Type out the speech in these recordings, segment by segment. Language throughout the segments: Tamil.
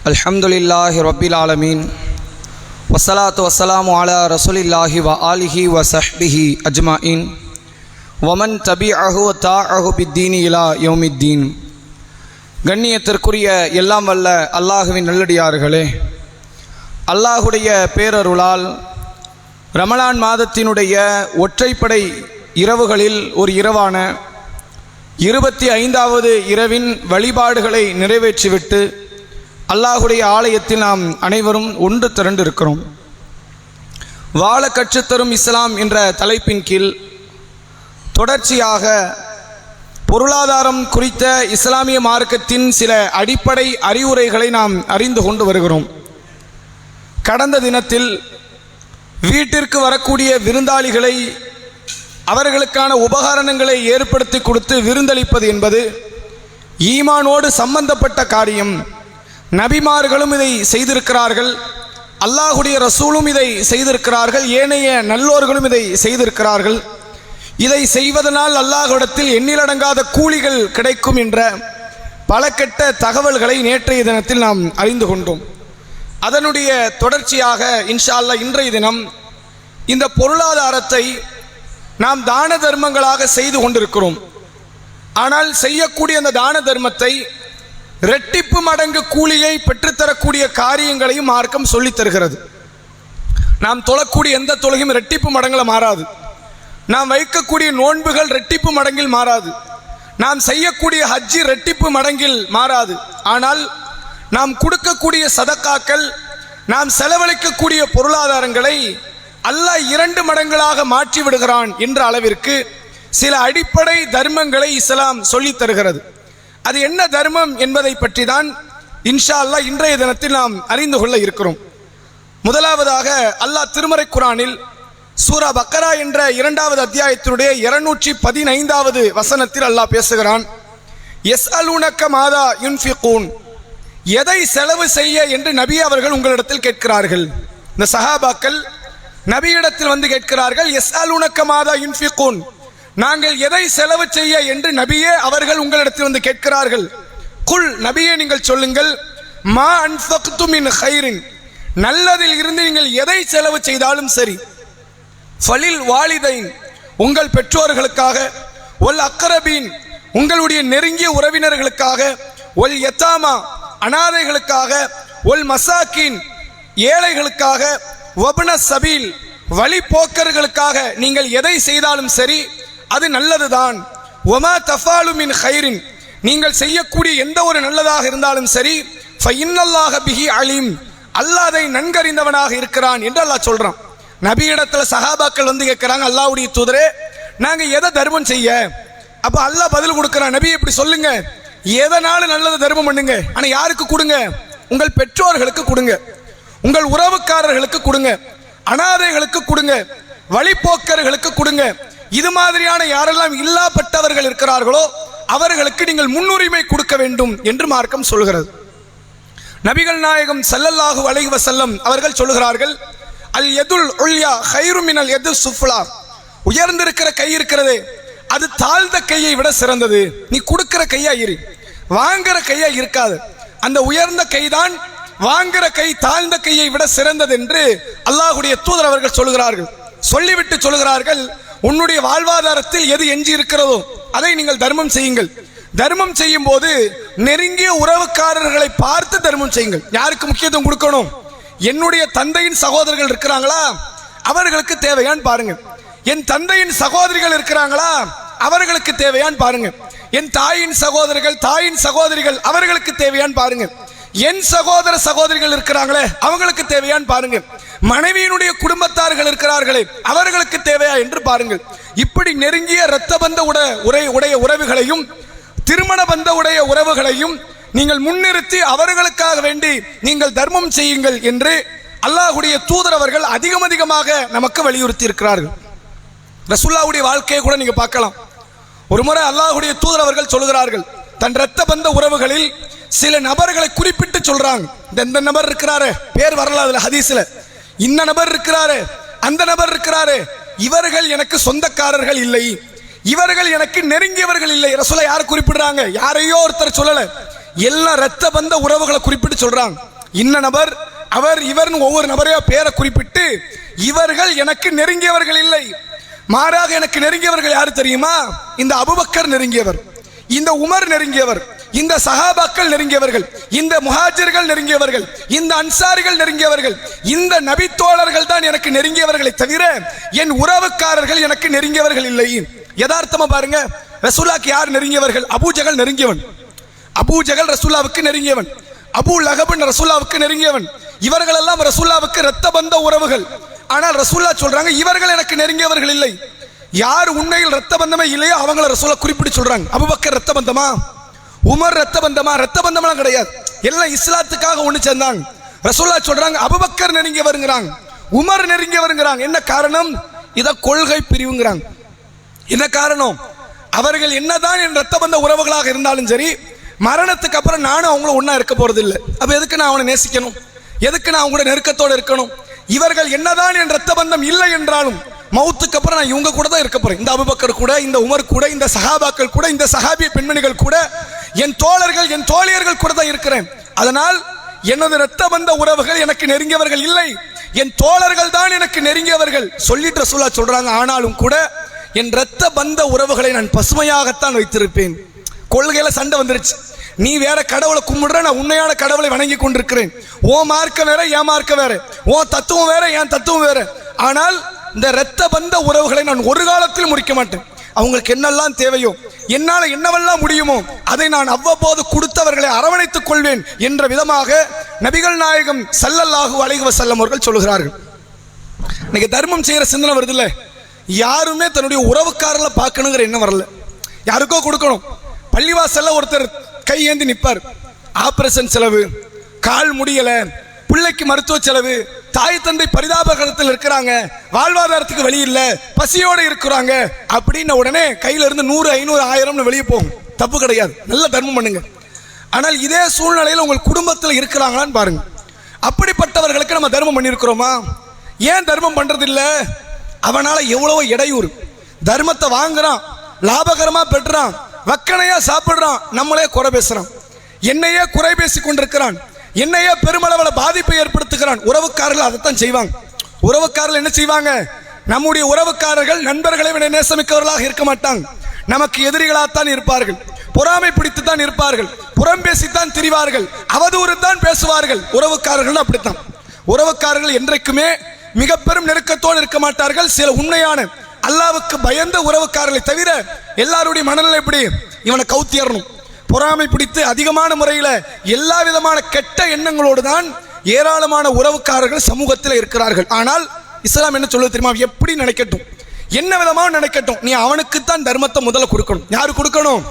அல்ஹம்துலில்லாஹி ரப்பில் ஆலமீன் வஸ்ஸலாத்து வஸ்ஸலாமு அலா ரசூலில்லாஹி வ ஆலிஹி வ ஸஹ்பிஹி அஜ்மாயின் வமன் தபிஅஹு வ தாஅஹு பித்தீனி இலா யௌமித்தீன். கண்ணியத்திற்குரிய எல்லாம் வல்ல அல்லாஹுவின் நல்லடியார்களே, அல்லாஹுடைய பேரருளால் ரமலான் மாதத்தினுடைய ஒற்றைப்படை இரவுகளில் ஒரு இரவான 25வது இரவின் வழிபாடுகளை நிறைவேற்றிவிட்டு அல்லாஹுடைய ஆலயத்தில் நாம் அனைவரும் ஒன்று திரண்டிருக்கிறோம். வாழ கற்றுத்தரும் இஸ்லாம் என்ற தலைப்பின் கீழ் தொடர்ச்சியாக பொருளாதாரம் குறித்த இஸ்லாமிய மார்க்கத்தின் சில அடிப்படை அறிவுரைகளை நாம் அறிந்து கொண்டு வருகிறோம். கடந்த தினத்தில் வீட்டிற்கு வரக்கூடிய விருந்தாளிகளை அவர்களுக்கான உபகரணங்களை ஏற்படுத்தி கொடுத்து விருந்தளிப்பது என்பது ஈமானோடு சம்பந்தப்பட்ட காரியம். நபிமார்களும் இதை செய்திருக்கிறார்கள், அல்லாஹுடைய ரசூலும் இதை செய்திருக்கிறார்கள், ஏனைய நல்லோர்களும் இதை செய்திருக்கிறார்கள். இதை செய்வதனால் அல்லாஹ்விடத்தில் எண்ணிலடங்காத கூலிகள் கிடைக்கும் என்ற பல கெட்ட தகவல்களை நேற்றைய தினத்தில் நாம் அறிந்து கொண்டோம். அதனுடைய தொடர்ச்சியாக இன்ஷா அல்லாஹ் இன்றைய தினம் இந்த பொருளாதாரத்தை நாம் தான தர்மங்களாக செய்து கொண்டிருக்கிறோம். ஆனால் செய்யக்கூடிய அந்த தான தர்மத்தை இரட்டிப்பு மடங்கு கூலியை பெற்றுத்தரக்கூடிய காரியங்களையும் மார்க்கம் சொல்லித் தருகிறது. நாம் தொழக்கூடிய எந்த தொழுகையும் இரட்டிப்பு மடங்கில் மாறாது. நாம் வைக்கக்கூடிய நோன்புகள் இரட்டிப்பு மடங்கில் மாறாது. நாம் செய்யக்கூடிய ஹஜ்ஜி இரட்டிப்பு மடங்கில் மாறாது. ஆனால் நாம் கொடுக்கக்கூடிய சதக்காக்கள், நாம் செலவழிக்கக்கூடிய பொருளாதாரங்களை அல்லாஹ் 2 மடங்களாக மாற்றி விடுகிறான் என்ற அளவிற்கு சில அடிப்படை தர்மங்களை இஸ்லாம் சொல்லித் தருகிறது. அது என்ன தர்மம் என்பதை பற்றி தான் இன்ஷா அல்லாஹ் இன்றைய தினத்தில் நாம் அறிந்து கொள்ள இருக்கிறோம். முதலாவதாக அல்லாஹ் திருமறை குர்ஆனில் சூரா பக்கரா என்ற 2வது அத்தியாயத்தினுடைய 215வது வசனத்தில் அல்லாஹ் பேசுகிறான். யஸ்அலூனக மாதா யுன்ஃபிகூன், எதை செலவு செய்ய என்று நபி அவர்கள் உங்களிடத்தில் கேட்கிறார்கள். இந்த சஹாபாக்கள் நபியிடத்தில் வந்து கேட்கிறார்கள், யஸ்அலூனக மாதா யுன்ஃபிகூன், நாங்கள் எதை செலவு செய்ய என்று நபியே அவர்கள் உங்களிடத்தில் வந்து கேட்கிறார்கள். குல், நபியே நீங்கள் சொல்லுங்கள், மா அன்ஃபக்து மின் கைரின், நல்லதில் இருந்து நீங்கள் எதை செலவு செய்தாலும் சரி, ஃபலில் வாலிதைன், உங்கள் பெற்றோர்களுக்காக, ஒல் அக்ரபீன், உங்களுடைய நெருங்கிய உறவினர்களுக்காக, ஒல் யதாமா, அனாதைகளுக்காக, ஒல் மசாக்கின், ஏழைகளுக்காக, வப்ன சபீல், வழிபோக்கர்களுக்காக நீங்கள் எதை செய்தாலும் சரி அது நல்லதுதான். ஒமா தஃபாலு மின் கைரின், நீங்கள் செய்யக்கூடிய எந்த ஒரு நல்லதாக இருந்தாலும் சரி, ஃபஇன்னல்லாஹ பிஹி அலீம், அல்லாஹ் அதை நன்கறிந்தவனாக இருக்கிறான் என்று அல்லாஹ் சொல்றான். நபியிடத்துல சஹாபாக்கள் வந்து கேட்கிறாங்க, அல்லாஹ்வுடைய தூதரே நாங்க எதை தர்மம் செய்ய? அப்ப அல்லாஹ் பதில் கொடுக்கிறான், நபி இப்படி சொல்லுங்க, எதனாலும் நல்லது தர்மம் பண்ணுங்க, ஆனா யாருக்கு கொடுங்க? உங்கள் பெற்றோர்களுக்கு கொடுங்க, உங்கள் உறவுக்காரர்களுக்கு கொடுங்க, அனாதைகளுக்கு கொடுங்க, வழிபோக்கர்களுக்கு கொடுங்க. இது மாதிரியான யாரெல்லாம் இல்லாப்பட்டவர்கள் இருக்கிறார்களோ அவர்களுக்கு நீங்கள் முன்னுரிமை கொடுக்க வேண்டும் என்று மார்க்கம் சொல்கிறது. நபிகள் நாயகம் ஸல்லல்லாஹு அலைஹி வஸல்லம் அவர்கள் சொல்கிறார்கள், அல் யதுல் உல்யா கைரு மினல் யது சுஃப்லா, உயர்ந்திருக்கிற கை இருக்கிறதே அது தாழ்ந்த கையை விட சிறந்தது. நீ கொடுக்கிற கையா இரு, வாங்குற கையா இருக்காது. அந்த உயர்ந்த கைதான் வாங்குற கை தாழ்ந்த கையை விட சிறந்தது என்று அல்லாஹ்வுடைய தூதர் அவர்கள் சொல்கிறார்கள். சொல்லிவிட்டு சொல்கிறார்கள், உன்னுடைய வாழ்வாதாரத்தில் எது எஞ்சி இருக்கிறதோ அதை நீங்கள் தர்மம் செய்யுங்கள். தர்மம் செய்யும் போது நெருங்கிய உறவுக்காரர்களை பார்த்து தர்மம் செய்யுங்கள். யாருக்கு முக்கியத்துவம் கொடுக்கணும்? என்னுடைய தந்தையின் சகோதரர்கள் இருக்கிறாங்களா, அவர்களுக்கு தேவையான்னு பாருங்க. என் தந்தையின் சகோதரிகள் இருக்கிறாங்களா, அவர்களுக்கு தேவையான்னு பாருங்க. என் தாயின் சகோதரர்கள், தாயின் சகோதரிகள், அவர்களுக்கு தேவையான்னு பாருங்க. என் சகோதர சகோதரிகள் இருக்கிறாங்களே அவங்களுக்கு தேவையான்னு பாருங்க. மனைவியினுடைய குடும்பத்தார்கள் இருக்கிறார்களே அவர்களுக்கு தேவையா என்று பாருங்கள். இப்படி நெருங்கிய இரத்த பந்த உடைய உறவுகளையும் திருமண பந்த உடைய உறவுகளையும் நீங்கள் முன்னிறுத்தி அவர்களுக்காக வேண்டி நீங்கள் தர்மம் செய்யுங்கள் என்று அல்லாஹ்வுடைய தூதர் அவர்கள் அதிகமாக நமக்கு வலியுறுத்தி இருக்கிறார்கள். ரசூலுல்லாஹ்வுடைய வாழ்க்கையை கூட நீங்க பார்க்கலாம். ஒரு முறை அல்லாஹ்வுடைய தூதர் அவர்கள் சொல்கிறார்கள், தன் இரத்த பந்த உறவுகளில் சில நபர்களை குறிப்பிட்டு சொல்றாங்க. இந்த நபர் இருக்கிறாரு, பேர் வரல அதுல ஹதீஸ்ல, இந்த நபர் இருக்கிறாரு, அந்த நபர் இருக்கிறாரு, இவர்கள் எனக்கு சொந்தக்காரர்கள் இல்லை, இவர்கள் எனக்கு நெருங்கியவர்கள் இல்லை. ரசூலுல்லாஹ் யார் குறிப்பிடுறாங்க? யாரையோ ஒருத்தர் சொல்லல, எல்லா ரத்த பந்த உறவுகளை குறிப்பிட்டு சொல்றாங்க. இன்ன நபர், அவர், இவர்னு ஒவ்வொரு நபரையா பேரை குறிப்பிட்டு இவர்கள் எனக்கு நெருங்கியவர்கள் இல்லை, மாறாக எனக்கு நெருங்கியவர்கள் யாரு தெரியுமா? இந்த அபூபக்கர் நெருங்கியவர், இந்த உமர் நெருங்கியவர், இந்த சஹாபாக்கள் நெருங்கியவர்கள், இந்த முஹாஜிர்கள் நெருங்கியவர்கள், இந்த அன்சாரிகள் நெருங்கியவர்கள், இந்த நபித்தோழர்கள் தான் எனக்கு நெருங்கியவர்களை தவிர என் உறவுக்காரர்கள் எனக்கு நெருங்கியவர்கள் இல்லை. யதார்த்தமா பாருங்க, ரசூலுல்லாஹ்க்கு யார் நெருங்கியவர்கள்? அபூஜஹல் நெருங்கியவன், அபூஜஹல் ரசூலுல்லாஹ்வுக்கு நெருங்கியவன், அபூ லஹப் ரசூலுல்லாஹ்வுக்கு நெருங்கியவன். இவர்கள் எல்லாம் ரசூலுல்லாஹ்வுக்கு இரத்த பந்த உறவுகள். ஆனால் ரசூலுல்லாஹ் சொல்றாங்க இவர்கள் எனக்கு நெருங்கியவர்கள் இல்லை. யார் உண்மையில் இரத்த பந்தமே இல்லையோ அவங்கள ரசூலுல்லாஹ் குறிப்பிட்டு சொல்றாங்க. அபூபக்கர் இரத்த பந்தமா, உமர் இரத்த பந்தமா? இரத்த பந்தம்லாம் கிடையாது, எல்லாம் இஸ்லாத்துக்காக ஒண்ணு சேர்ந்தாங்க. ரசூலுல்லாஹ் சொல்றாங்க அபூபக்கர் நெருங்கி வருங்கிறாங்க, உமர் நெருங்கி வருங்கிறாங்க. என்ன காரணம்? இத கொள்கை பிரிவுங்கிறாங்க. என்ன காரணம்? அவர்கள் என்னதான் என் இரத்த பந்த உறவுகளாக இருந்தாலும் சரி, மரணத்துக்கு அப்புறம் நானும் அவங்களும் ஒன்னா இருக்க போறது இல்லை. அப்ப எதுக்கு நான் அவனை நேசிக்கணும்? எதுக்கு நான் அவங்க கூட நெருக்கத்தோடு இருக்கணும்? இவர்கள் என்னதான் என் இரத்த பந்தம் இல்லை என்றாலும் மௌத்துக்கு அப்புறம் நான் இவங்க கூட தான் இருக்க போறேன். இந்த அபூபக்கர் கூட, இந்த உமர் கூட, இந்த சஹாபாக்கள் கூட, இந்த சஹாபிய பெண்மணிகள் கூட, என் தோழர்கள், என் தோழியர்கள் கூட தான் இருக்கிறேன். அதனால் எனது இரத்த பந்த உறவுகள் எனக்கு நெருங்கியவர்கள் இல்லை, என் தோழர்கள் தான் எனக்கு நெருங்கியவர்கள் சொல்லிட்டு ரசூலுல்லாஹ் சொல்றாங்க. ஆனாலும் கூட என் இரத்த பந்த உறவுகளை நான் பசுமையாகத்தான் வைத்திருப்பேன். கொள்கையில சண்டை வந்துருச்சு. நீ வேற கடவுளை கும்பிடுற, நான் உண்மையான கடவுளை வணங்கி கொண்டிருக்கிறேன். ஓ மார்க்க வேற, என் மார்க்க வேற, ஓ தத்துவம் வேற, என் தத்துவம் வேற. ஆனால் இந்த இரத்த பந்த உறவுகளை நான் ஒரு காலத்தில் முறிக்க மாட்டேன். அவங்களுக்கு என்னெல்லாம் தேவையோ, என்னால என்னவெல்லாம் முடியுமோ அதை நான் அவ்வப்போது கொடுத்தவர்களை அரவணைத்துக் கொள்வேன் என்ற விதமாக நபிகள் நாயகம் ஸல்லல்லாஹு அலைஹி வஸல்லம் அவர்கள் சொல்லுகிறார்கள். இன்னைக்கு தர்மம் செய்யற சிந்தனை வருது இல்ல, யாருமே தன்னுடைய உறவுக்காரர்களை பார்க்கணுங்கிற எண்ணம் வரல. யாருக்கோ கொடுக்கணும். பள்ளிவாசல்ல ஒருத்தர் கை ஏந்தி நிற்பார், ஆபரேஷன் செலவு, கால் முடியல, பிள்ளைக்கு மருத்துவ செலவு, தாய் தந்தை பரிதாபகரத்தில் இருக்கிறாங்க, வாழ்வாதாரத்துக்கு வழி இல்லை, பசியோடு இருக்கிறாங்க அப்படின்னு உடனே கையில இருந்து 100, 500, 1000 வெளியே போகும். தப்பு கிடையாது, நல்ல தர்மம் பண்ணுங்க. ஆனால் இதே சூழ்நிலையில் உங்கள் குடும்பத்தில் இருக்கிறாங்களான்னு பாருங்க. அப்படிப்பட்டவர்களுக்கு நம்ம தர்மம் பண்ணியிருக்கிறோமா? ஏன் தர்மம் பண்றது இல்லை? அவனால எவ்வளவோ இடையூறு. தர்மத்தை வாங்குறான், லாபகரமா பெற்றான், வக்கனையா சாப்பிடுறான், நம்மளே குறை பேசுறான், என்னையே குறை பேசி கொண்டிருக்கிறான், என்னையே பெருமளவில் பாதிப்பை ஏற்படுத்துகிறான். உறவுக்காரர்கள் அதைத்தான் செய்வாங்க. உறவுக்காரர்கள் என்ன செய்வாங்க? நம்முடைய உறவுக்காரர்கள் நண்பர்களை விட நேசமிக்கவர்களாக இருக்க மாட்டாங்க, நமக்கு எதிரிகளாகத்தான் இருப்பார்கள், பொறாமை பிடித்து தான் இருப்பார்கள், புறம் பேசித்தான் திரிவார்கள், அவதூறு தான் பேசுவார்கள். உறவுக்காரர்கள் அப்படித்தான். உறவுக்காரர்கள் என்றைக்குமே மிக பெரும் நெருக்கத்தோடு இருக்க மாட்டார்கள். சில உண்மையான அல்லாவுக்கு பயந்த உறவுக்காரர்களை தவிர எல்லாருடைய மனநிலை எப்படி? இவனை கவுத்தியறணும், பொறாமை பிடித்து அதிகமான முறையில் எல்லா விதமான கெட்ட எண்ணங்களோடு தான் ஏராளமான உறவுக்காரர்கள் சமூகத்தில் இருக்கிறார்கள். ஆனால் இஸ்லாம் என்ன சொல்லுது தெரியுமா? எப்படி நினைக்கட்டும், என்ன விதமாக நினைக்கட்டும், நீ அவனுக்குத்தான் தர்மத்தை முதல்ல கொடுக்கணும். யாரு கொடுக்கணும்?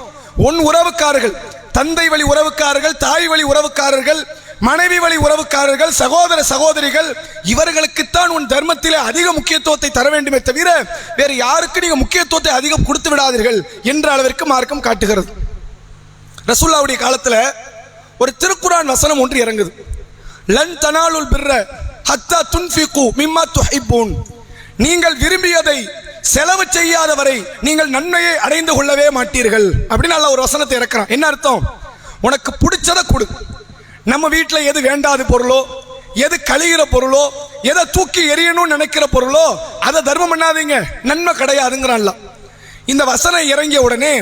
உன் உறவுக்காரர்கள், தந்தை வழி உறவுக்காரர்கள், தாய் வழி உறவுக்காரர்கள், மனைவி வழி உறவுக்காரர்கள், சகோதர சகோதரிகள், இவர்களுக்குத்தான் உன் தர்மத்திலே அதிக முக்கியத்துவத்தை தர வேண்டுமே தவிர வேறு யாருக்கு நீங்க முக்கியத்துவத்தை அதிகம் கொடுத்து விடாதீர்கள் என்ற அளவிற்கு மார்க்கம் காட்டுகிறது. ரசூலுல்லாஹ்வுடைய காலத்துல ஒரு திருக்குர்ஆன் வசனம் ஒன்று இறங்குது. லன் தனாலுல் பிர்ர ஹத்தா துன்ஃபிகு மிம்மா துஹிப்பூன். நீங்கள் விரும்பியதை செலவு செய்யாதவரை நீங்கள் நன்மையை அடைந்து கொள்ளவே மாட்டீர்கள் அப்படின்னு அல்லாஹ் ஒரு வசனத்தை இறக்குறான். என்ன அர்த்தம்? உனக்கு பிடிச்சதை கொடு. நம்ம வீட்டில் எது வேண்டாத பொருளோ, எது கழிகிற பொருளோ, எதை தூக்கி எறியணும்னு நினைக்கிற பொருளோ அதை தர்மம் பண்ணாதீங்க, நன்மை கிடையாதுங்கிறான் அல்லாஹ். இந்த வசனம் இறங்கிய உடனே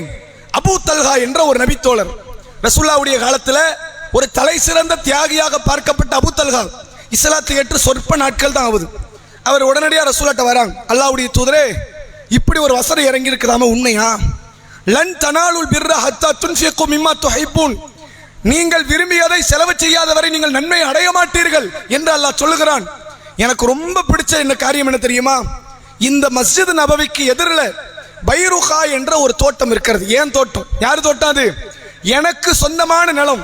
அபூ தல்ஹா என்ற ஒரு நபித்தோழர், ரசூலுல்லாஹ்வுடைய காலத்தில் ஒரு தலை சிறந்த தியாகியாக பார்க்கப்பட்ட அபூ தல்ஹா இஸ்லாத்தை ஏற்று சொற்ப நாட்கள் தான் ஆகுது. அவர் உடனடியாக ரசூலுல்லாஹ்ட்ட வராங்க. அல்லாஹ்வுடைய தூதரே, இப்படி ஒரு வசனம் இறங்கி இருக்குதாம உண்மையா? லன் தனாலுல் பிர்ர ஹத்தா துன்ஃபிகு மிம்மா துஹிப்பூன். நீங்கள் விரும்பியதை செலவு செய்யாதவரை நீங்கள் நன்மை அடைய மாட்டீர்கள் என்று அல்லாஹ் சொல்லுகிறான். எனக்கு ரொம்ப பிடிச்ச என்ன காரியம் என்ன தெரியுமா? இந்த மஸ்ஜித் நபவிக்கு எதிரில் பைருஹா என்ற ஒரு தோட்டம் இருக்கிறது. ஏன் தோட்டம்? யார் தோட்டம் அது? எனக்கு சொந்தமான நிலம்.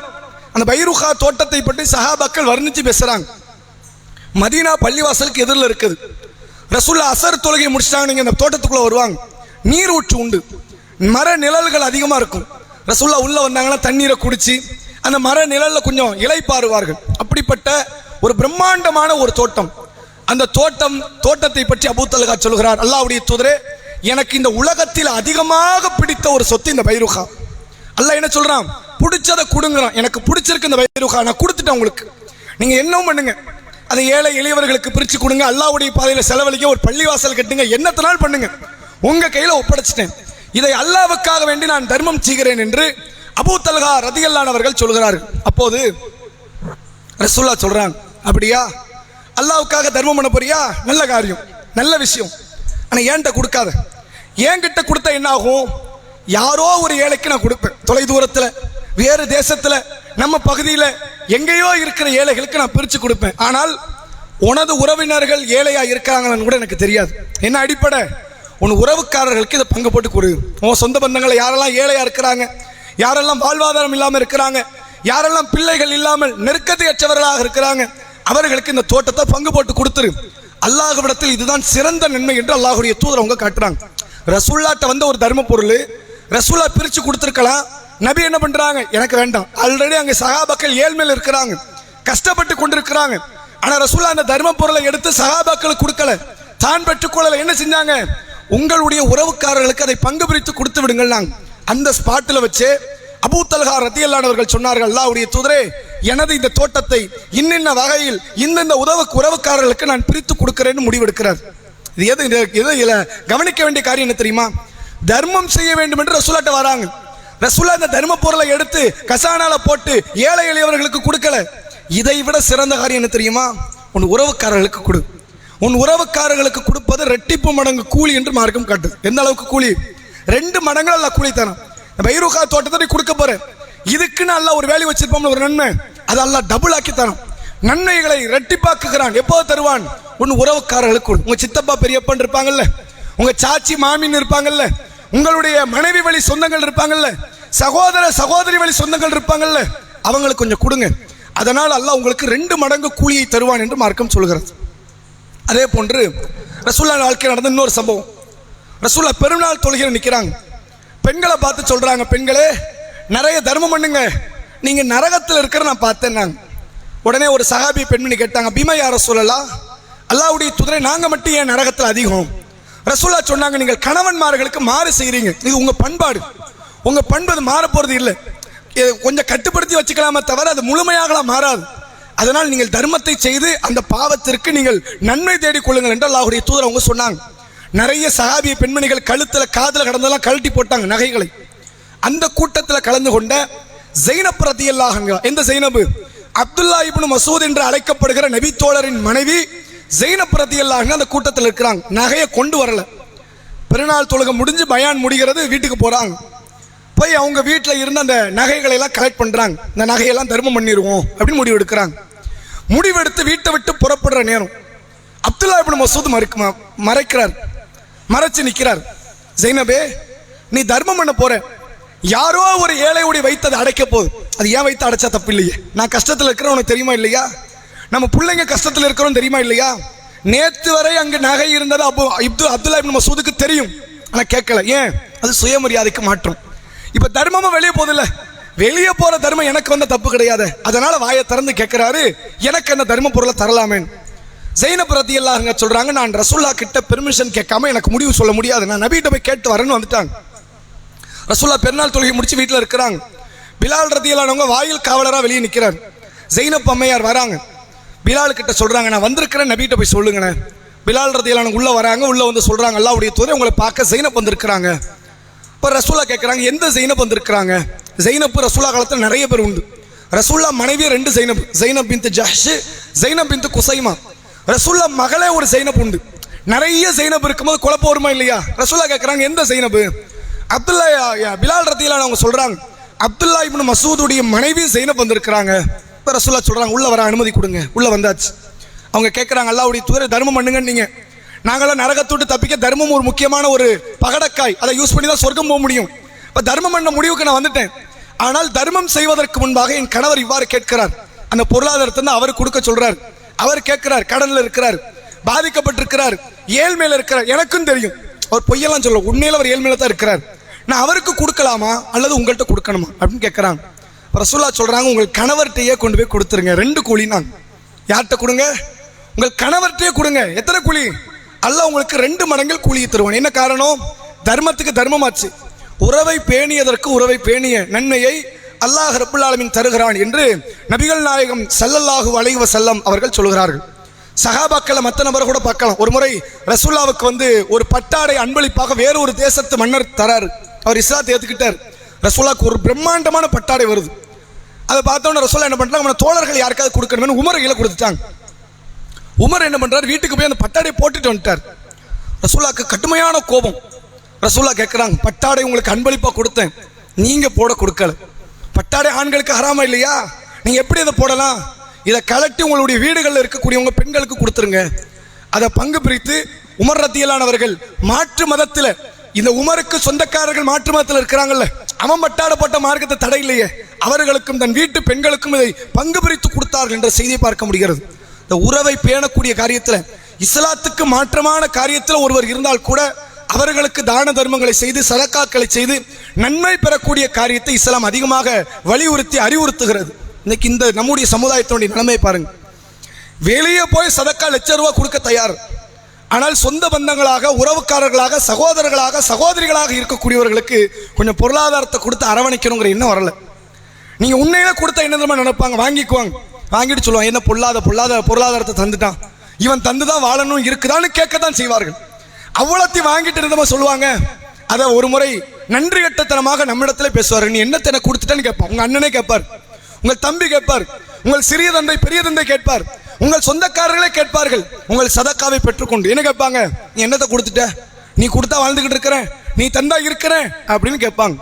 அந்த பைருஹா தோட்டத்தை பற்றி சஹாபாக்கள் வர்ணிச்சு பேசுறாங்க. மதீனா பள்ளிவாசலுக்கு எதிரில் இருக்குது. ரசூலுல்லாஹ் அசர் தொழுகை முடிச்சிட்டாங்க, நீங்க இந்த தோட்டத்துக்குள்ள வருவாங்க. நீர் ஊற்று உண்டு, மர நிழல்கள் அதிகமா இருக்கும். ரசூலுல்லாஹ் உள்ள வந்தாங்கன்னா தண்ணீரை குடிச்சு அந்த மர நிழல்ல கொஞ்சம் இளைப்பாறுவார்கள். அப்படிப்பட்ட ஒரு பிரம்மாண்டமான ஒரு தோட்டம். அந்த தோட்டத்தை பற்றி அபூ தல்ஹா சொல்கிறார், அல்லாஹ்வுடைய தூதரே, எனக்கு இந்த உலகத்தில் அதிகமாக பிடித்த ஒரு சொத்து இந்த பைருஹா. அல்லாஹ் என்ன சொல்றான்? பிடிச்சதை கொடுங்கிறான். எனக்கு பிடிச்சிருக்கு இந்த பைருஹா, நான் கொடுத்துட்டேன் உங்களுக்கு. நீங்கள் என்னவும் பண்ணுங்க, அதை ஏழை எளியவர்களுக்கு பிரித்து கொடுங்க, அல்லாஹ்வுடைய பாதையில் செலவழிக்க, ஒரு பள்ளிவாசல் கட்டுங்க, என்னத்தினால் பண்ணுங்க, உங்கள் கையில் ஒப்படைச்சிட்டேன். இதை அல்லாஹ்வுக்காக வேண்டி நான் தர்மம் செய்கிறேன் என்று அபூ தல்ஹா ரதியல்லாஹு அவர்கள் சொல்கிறார்கள். அப்போது ரசூலுல்லாஹ் சொல்றாங்க, அப்படியா, அல்லாஹ்வுக்காக தர்மம் பண்ண போறியா, நல்ல காரியம், நல்ல விஷயம், ஆனால் ஏன்ட்ட கொடுக்காத. என்கிட்ட கொடுத்தா என்ன ஆகும், யாரோ ஒரு ஏழைக்கு நான் கொடுப்பேன், தொலை தூரத்தில் வேறு தேசத்தில் நம்ம பகுதியில் எங்கேயோ இருக்கிற ஏழைகளுக்கு நான் பிரித்து கொடுப்பேன். ஆனால் உனது உறவினர்கள் ஏழையா இருக்காங்கன்னு கூட எனக்கு தெரியாது. என்ன அடிப்படை, உன் உறவுக்காரர்களுக்கு இதை பங்கு போட்டு கொடு. உன் சொந்த பந்தங்களை யாரெல்லாம் ஏழையா இருக்கிறாங்க, யாரெல்லாம் வாழ்வாதாரம் இல்லாமல் இருக்கிறாங்க, யாரெல்லாம் பிள்ளைகள் இல்லாமல் நெருக்கத்தையற்றவர்களாக இருக்கிறாங்க, அவர்களுக்கு இந்த தோட்டத்தை பங்கு போட்டு கொடுத்துரு. அல்லாஹ்விடத்தில் இதுதான் சிறந்த நன்மை என்று அல்லாஹ்வுடைய தூதர் அவங்க காட்டுறாங்க. ரசூலுல்லாஹ்ட்ட வந்த ஒரு தர்ம பொருள் ரசூலுல்லாஹ் பிரித்து கொடுத்துருக்கலாம். நபி என்ன பண்றாங்க, எனக்கு வேண்டாம், ஆல்ரெடி அங்கே சஹாபாக்கள் ஏழ்மையில் இருக்கிறாங்க, கஷ்டப்பட்டு கொண்டிருக்கிறாங்க. ஆனால் ரசூலுல்லாஹ் அந்த தர்ம பொருளை எடுத்து சஹாபாக்களுக்கு கொடுக்கல, தான் பெற்றுக்கொள்ளல. என்ன செஞ்சாங்க, உங்களுடைய உறவுக்காரர்களுக்கு அதை பங்கு பிரித்து கொடுத்து விடுங்கள். அந்த ஸ்பாட்டில் வச்சு அபூ தல்ஹா ரதியல்லாஹு அவர்கள் சொன்னார்கள், அல்லாஹ்வுடைய தூதரே, எனது இந்த தோட்டத்தை இன்னின்ன வகையில் இந்த உறவுக்காரர்களுக்கு நான் பிரித்து கொடுக்கிறேன்னு முடிவெடுக்கிறார். இது எது கவனிக்க வேண்டிய காரியம் என்ன தெரியுமா, தர்மம் செய்ய வேண்டும் என்று ரசூலுல்லாஹ்ட்ட வராங்க. ரசூலுல்லாஹ் இந்த தர்ம பொருளை எடுத்து கசானால போட்டு ஏழை எளியவர்களுக்கு கொடுக்கல. இதை விட சிறந்த காரியம் என்ன தெரியுமா, உன் உறவுக்காரர்களுக்கு கொடு. உன் உறவுக்காரர்களுக்கு கொடுப்பது ரெட்டிப்பு மடங்கு கூலி என்று மார்க்கம் காட்டுது. எந்த அளவுக்கு கூலி, 2 மடங்கு அல்ல கூலி தரம். பைருகா தோட்டத்தை கொடுக்க போறேன், இதுக்குன்னு அல்லாஹ் ஒரு வேலை வச்சிருப்போம்ல, ஒரு நன்மை, அது அல்லாஹ் டபுள் ஆக்கி தரும். நன்மைகளை ரெட்டிப்பாக்குகிறான். எப்போ தருவான், உன் உறவுக்காரர்களுக்கு கொடு. உங்க சித்தப்பா பெரியப்பன் இருப்பாங்கல்ல, உங்க சாச்சி மாமின்னு இருப்பாங்கல்ல, உங்களுடைய மனைவி வழி சொந்தங்கள் இருப்பாங்கல்ல, சகோதர சகோதரி வழி சொந்தங்கள் இருப்பாங்கல்ல, அவங்களுக்கு கொஞ்சம் கொடுங்க. அதனால் அல்லாஹ் உங்களுக்கு 2 மடங்கு கூலியை தருவான் என்று மார்க்கம் சொல்கிறது. அதே போன்று ரசூலுல்லாஹ் வாழ்க்கையில் நடந்த இன்னொரு சம்பவம். ரசூலுல்லாஹ் பெருநாள் தொழுகையில் நிற்கிறாங்க. பெண்களை பார்த்து சொல்றாங்க, பெண்களே நிறைய தர்மம் பண்ணுங்க, நீங்க நரகத்தில் இருக்கிற நான் பார்த்தேன். உடனே ஒரு சஹாபி பெண்மணி கேட்டாங்க, பீமா யா ரசூலல்லாஹ், அல்லாஹ்வுடைய தூதரே, நாங்க மட்டும் ஏன் நரகத்தில் அதிகம்? ரசூலுல்லாஹ் சொன்னாங்க, நீங்கள் கணவன்மார்களுக்கு மாறு செய்றீங்க, இது உங்க பண்பாடு, உங்க பண்பு மாற போறது இல்லை, கொஞ்சம் கட்டுப்படுத்தி வச்சுக்கலாமே தவிர அது முழுமையாகலாம் மாறாது. அதனால் நீங்கள் தர்மத்தை செய்து அந்த பாவத்திற்கு நீங்கள் நன்மை தேடிக் கொள்ளுங்கள் என்று அல்லாஹ்வுடைய தூதர் அவங்க சொன்னாங்க. நிறைய சஹாபிய பெண்மணிகள் கழுத்தில் காதில் கடந்தெல்லாம் கழட்டி போட்டாங்க நகைகளை. அந்த கூட்டத்தில் கலந்து கொண்ட ஸைனப் ரலியல்லாஹு அன்ஹா, எந்த ஸைனப், அப்துல்லா இப்னு மசூத் என்று அழைக்கப்படுகிற நபி தோழரின் மனைவி ஸைனப் ரலியல்லாஹு அன்ஹா அந்த கூட்டத்தில் இருக்கிறாங்க. நகையை கொண்டு வரல. பெருநாள் தொழுகை முடிஞ்சு பயான் முடிகிறது, வீட்டுக்கு போறாங்க. போய் அவங்க வீட்டில் இருந்த அந்த நகைகளை எல்லாம் கலெக்ட் பண்றாங்க. இந்த நகையெல்லாம் தர்மம் பண்ணிடுவோம் அப்படின்னு முடிவு எடுக்கிறாங்க. முடிவெடுத்து வீட்டை விட்டு புறப்படுற நேரம் அப்துல்லா இப்னு மசூத் மறைக்கிறார், மறைச்சு நிற்கிறார். ஸைனபே, நீ தர்மம் பண்ண போற, யாரோ ஒரு ஏழையுடைய வைத்ததை அடைக்க போகுது, அது ஏன் வைத்து அடைச்சா தப்பு இல்லையே, நான் கஷ்டத்தில் இருக்கிறேன் உனக்கு தெரியுமா இல்லையா, நம்ம பிள்ளைங்க கஷ்டத்தில் இருக்கிறோம் தெரியுமா இல்லையா, நேற்று வரை அங்கு நகை இருந்தது அப்துல்லா இப்னு மசூதுக்கு தெரியும், ஆனால் கேட்கல. ஏன், அது சுயமரியாதைக்கு மாற்றம். இப்ப தர்மமும் வெளியே போதில்ல, வெளியே போற தர்மம் எனக்கு வந்த தப்பு கிடையாது, அதனால வாயை திறந்து கேட்கிறாரு, எனக்கு அந்த தர்ம பொருளை தரலாமேன்னு. ஸைனப் ரலியல்லாஹு அன்ஹா சொல்றாங்க, நான் ரசூலுல்லாஹ் கிட்ட பெர்மிஷன் கேட்காம எனக்கு முடிவு சொல்ல முடியாது, நான் நபிகிட்ட போய் கேட்டு வரேன்னு வந்துட்டாங்க. ரசூலுல்லாஹ் பெருநாள் தொழுகை முடிச்சு வீட்டில் இருக்கிறாங்க. பிலால் ரலியல்லாஹு அன்ஹு வாயில் காவலராக வெளியே நிற்கிறார். ஸைனப் அம்மையார் வராங்க, பிலால் கிட்ட சொல்றாங்க, நான் வந்திருக்கிறேன், நபிகிட்ட போய் சொல்லுங்கண்ணே. பிலால் ரலியல்லாஹு அன்ஹு உள்ள வராங்க. உள்ள வந்து சொல்றாங்க, அல்லாஹ்வுடைய தூதரே, உங்களை பார்க்க ஸைனப் வந்திருக்கிறாங்க. இப்போ ரசூலுல்லாஹ் கேட்குறாங்க, எந்த ஸைனப் வந்திருக்கிறாங்க? ஸைனப் ரசூலுல்லாஹ் காலத்தில் நிறைய பேர் உண்டு. ரசூலுல்லாஹ் மனைவியே 2 Zainab, Zainab bint Jahsh, Zainab bint Khuzaima. ரசூலுல்லாஹ் மகளே ஒரு ஸைனப் உண்டு. நிறைய ஸைனப் இருக்கும்போது குழப்பம் வருமா இல்லையா? ரசூலுல்லாஹ் கேட்குறாங்க, எந்த ஸைனப்? அப்துல்லா பிலால் ரலியல்லாஹு அன்ஹு அவங்க சொல்றாங்க, அப்துல்லா இப்னு மசூதுடைய மனைவி ஸைனப் வந்திருக்கிறாங்க. இப்போ ரசூலுல்லாஹ் சொல்றாங்க, உள்ள வர அனுமதி கொடுங்க. உள்ள வந்தாச்சு. அவங்க கேட்குறாங்க, அல்லாஹ்வுடைய தூதரே, தர்மம் பண்ணுங்க. நீங்க நாங்களாம் நரகத்தோட்டு தப்பிக்க தர்மம் ஒரு முக்கியமான ஒரு பகடக்காய், அதை யூஸ் பண்ணி தான் சொர்க்கம் போக முடியும். இப்போ தர்மம் பண்ண முடிவுக்கு நான் வந்துட்டேன். ஆனால் தர்மம் செய்வதற்கு முன்பாக என் கணவர் இவ்வாறு கேட்கிறார், அந்த பொருளாதாரத்தை தான் அவர் கொடுக்க சொல்றார். அவர் கேட்கிறார், கடனில் இருக்கிறார், பாதிக்கப்பட்டிருக்கிறார், ஏழ்மையில இருக்கிறார். எனக்கும் தெரியும் அவர் பொய்யெல்லாம் சொல்ல, உண்மையில அவர் ஏழ்மையில தான் இருக்கிறார். நான் அவருக்கு கொடுக்கலாமா அல்லது உங்கள்கிட்ட கொடுக்கணுமா அப்படின்னு கேட்குறாங்க. ரசூலுல்லாஹ் சொல்றாங்க, உங்கள் கணவர்கிட்டயே கொண்டு போய் கொடுத்துருங்க, 2 கூலி. நான் யார்கிட்ட கொடுங்க? உங்கள் கணவர்கிட்டயே கொடுங்க. எத்தனை கூலி? அல்லாஹ் உங்களுக்கு 2 மடங்கில் கூலியை தருவான். என்ன காரணம்? தர்மத்துக்கு தர்மமாச்சு. உறவை பேணியதற்கு உறவை பேணிய நன்மையை அல்லாஹ் ரப்புல் ஆலமீன் தருகிறான் என்று நபிகள் நாயகம் ஸல்லல்லாஹு அலைஹி வஸல்லம் அவர்கள் சொல்கிறார்கள். சஹாபாக்களை மற்ற நபரை கூட பார்க்கலாம். ஒரு முறை ரசூல்லாவுக்கு ஒரு பட்டாடை அன்பளிப்பாக வேற ஒரு தேசத்து மன்னர் தராரு. அவர் இஸ்லாத்தை ஏற்றுக்கிட்டார். ரசூல்லாவுக்கு ஒரு பிரம்மாண்டமான பட்டாடை வருது. அதை பார்த்தோன்னே ரசூல்லா என்ன பண்ணுறாங்க, நம்ம தோழர்கள் யாருக்காவது கொடுக்கணும்னு உமர் கையில் கொடுத்துட்டாங்க. உமர் என்ன பண்ணுறாரு, வீட்டுக்கு போய் அந்த பட்டாடையை போட்டுட்டு வந்துட்டார். ரசூல்லாவுக்கு கடுமையான கோபம். ரசூல்லா கேட்குறாங்க, பட்டாடை உங்களுக்கு அன்பளிப்பாக கொடுத்தேன், நீங்கள் போட கொடுக்கல. பட்டாடை ஆண்களுக்கு ஹராமா இல்லையா? நீங்கள் எப்படி அதை போடலாம்? இதை கலட்டி உங்களுடைய வீடுகளில் இருக்கக்கூடிய உங்கள் பெண்களுக்கு கொடுத்துருங்க. அதை பங்கு பிரித்து உமர் ரத்தியலானவர்கள் மாற்று மதத்தில், இந்த உமருக்கு சொந்தக்காரர்கள் மாற்று மதத்தில் இருக்கிறாங்கல்ல, அவன் பட்டாடை போட்ட மார்க்கத்தை தடை இல்லையே, அவர்களுக்கும் தன் வீட்டு பெண்களுக்கும் இதை பங்கு பிரித்து கொடுத்தார்கள் என்ற செய்தியை பார்க்க முடிகிறது. இந்த உறவை பேணக்கூடிய காரியத்தில், இஸ்லாத்துக்கு மாற்றமான காரியத்தில் ஒருவர் இருந்தால் கூட அவர்களுக்கு தான தர்மங்களை செய்து சதக்காக்களை செய்து நன்மை பெறக்கூடிய காரியத்தை இஸ்லாம் அதிகமாக வலியுறுத்தி அறிவுறுத்துகிறது. இன்னைக்கு இந்த நம்முடைய சமுதாயத்தினுடைய நிலைமை பாருங்க. வெளியே போய் சதக்கா லட்சம் ரூபாய் கொடுக்க தயார். ஆனால் சொந்த பந்தங்களாக, உறவுக்காரர்களாக, சகோதரர்களாக, சகோதரிகளாக இருக்கக்கூடியவர்களுக்கு கொஞ்சம் பொருளாதாரத்தை கொடுத்து அரவணைக்கணுங்கிற எண்ணம் வரல. நீங்க உண்மையில கொடுத்தா என்ன தெரியுமா நினைப்பாங்க, வாங்கிக்குவாங்க. வாங்கிட்டு சொல்லுவாங்க, என்ன பொல்லாத பொருளாதாரத்தை தந்துட்டான், இவன் தந்துதான் வாழணும் இருக்குதான்னு கேட்கத்தான் செய்வார்கள். அவ்வளோத்தையும் வாங்கிட்டு இருந்தமா சொல்லுவாங்க. அதை ஒரு முறை நன்றி கட்டத்தனமாக நம்மிடத்துல பேசுவார்கள். நீ என்னத்தை எனக்கு கொடுத்துட்டேன்னு கேட்பான். உங்க அண்ணனே கேட்பார், உங்கள் தம்பி கேட்பார், உங்கள் சிறிய தந்தை பெரிய தந்தை கேட்பார், உங்கள் சொந்தக்காரர்களே கேட்பார்கள். உங்கள் சதக்காவை பெற்றுக்கொண்டு என்ன கேட்பாங்க, நீ என்னத்தை கொடுத்துட்ட, நீ கொடுத்தா வாழ்ந்துகிட்டு இருக்கிறேன், நீ தந்தா இருக்கிறேன் அப்படின்னு கேட்பாங்க.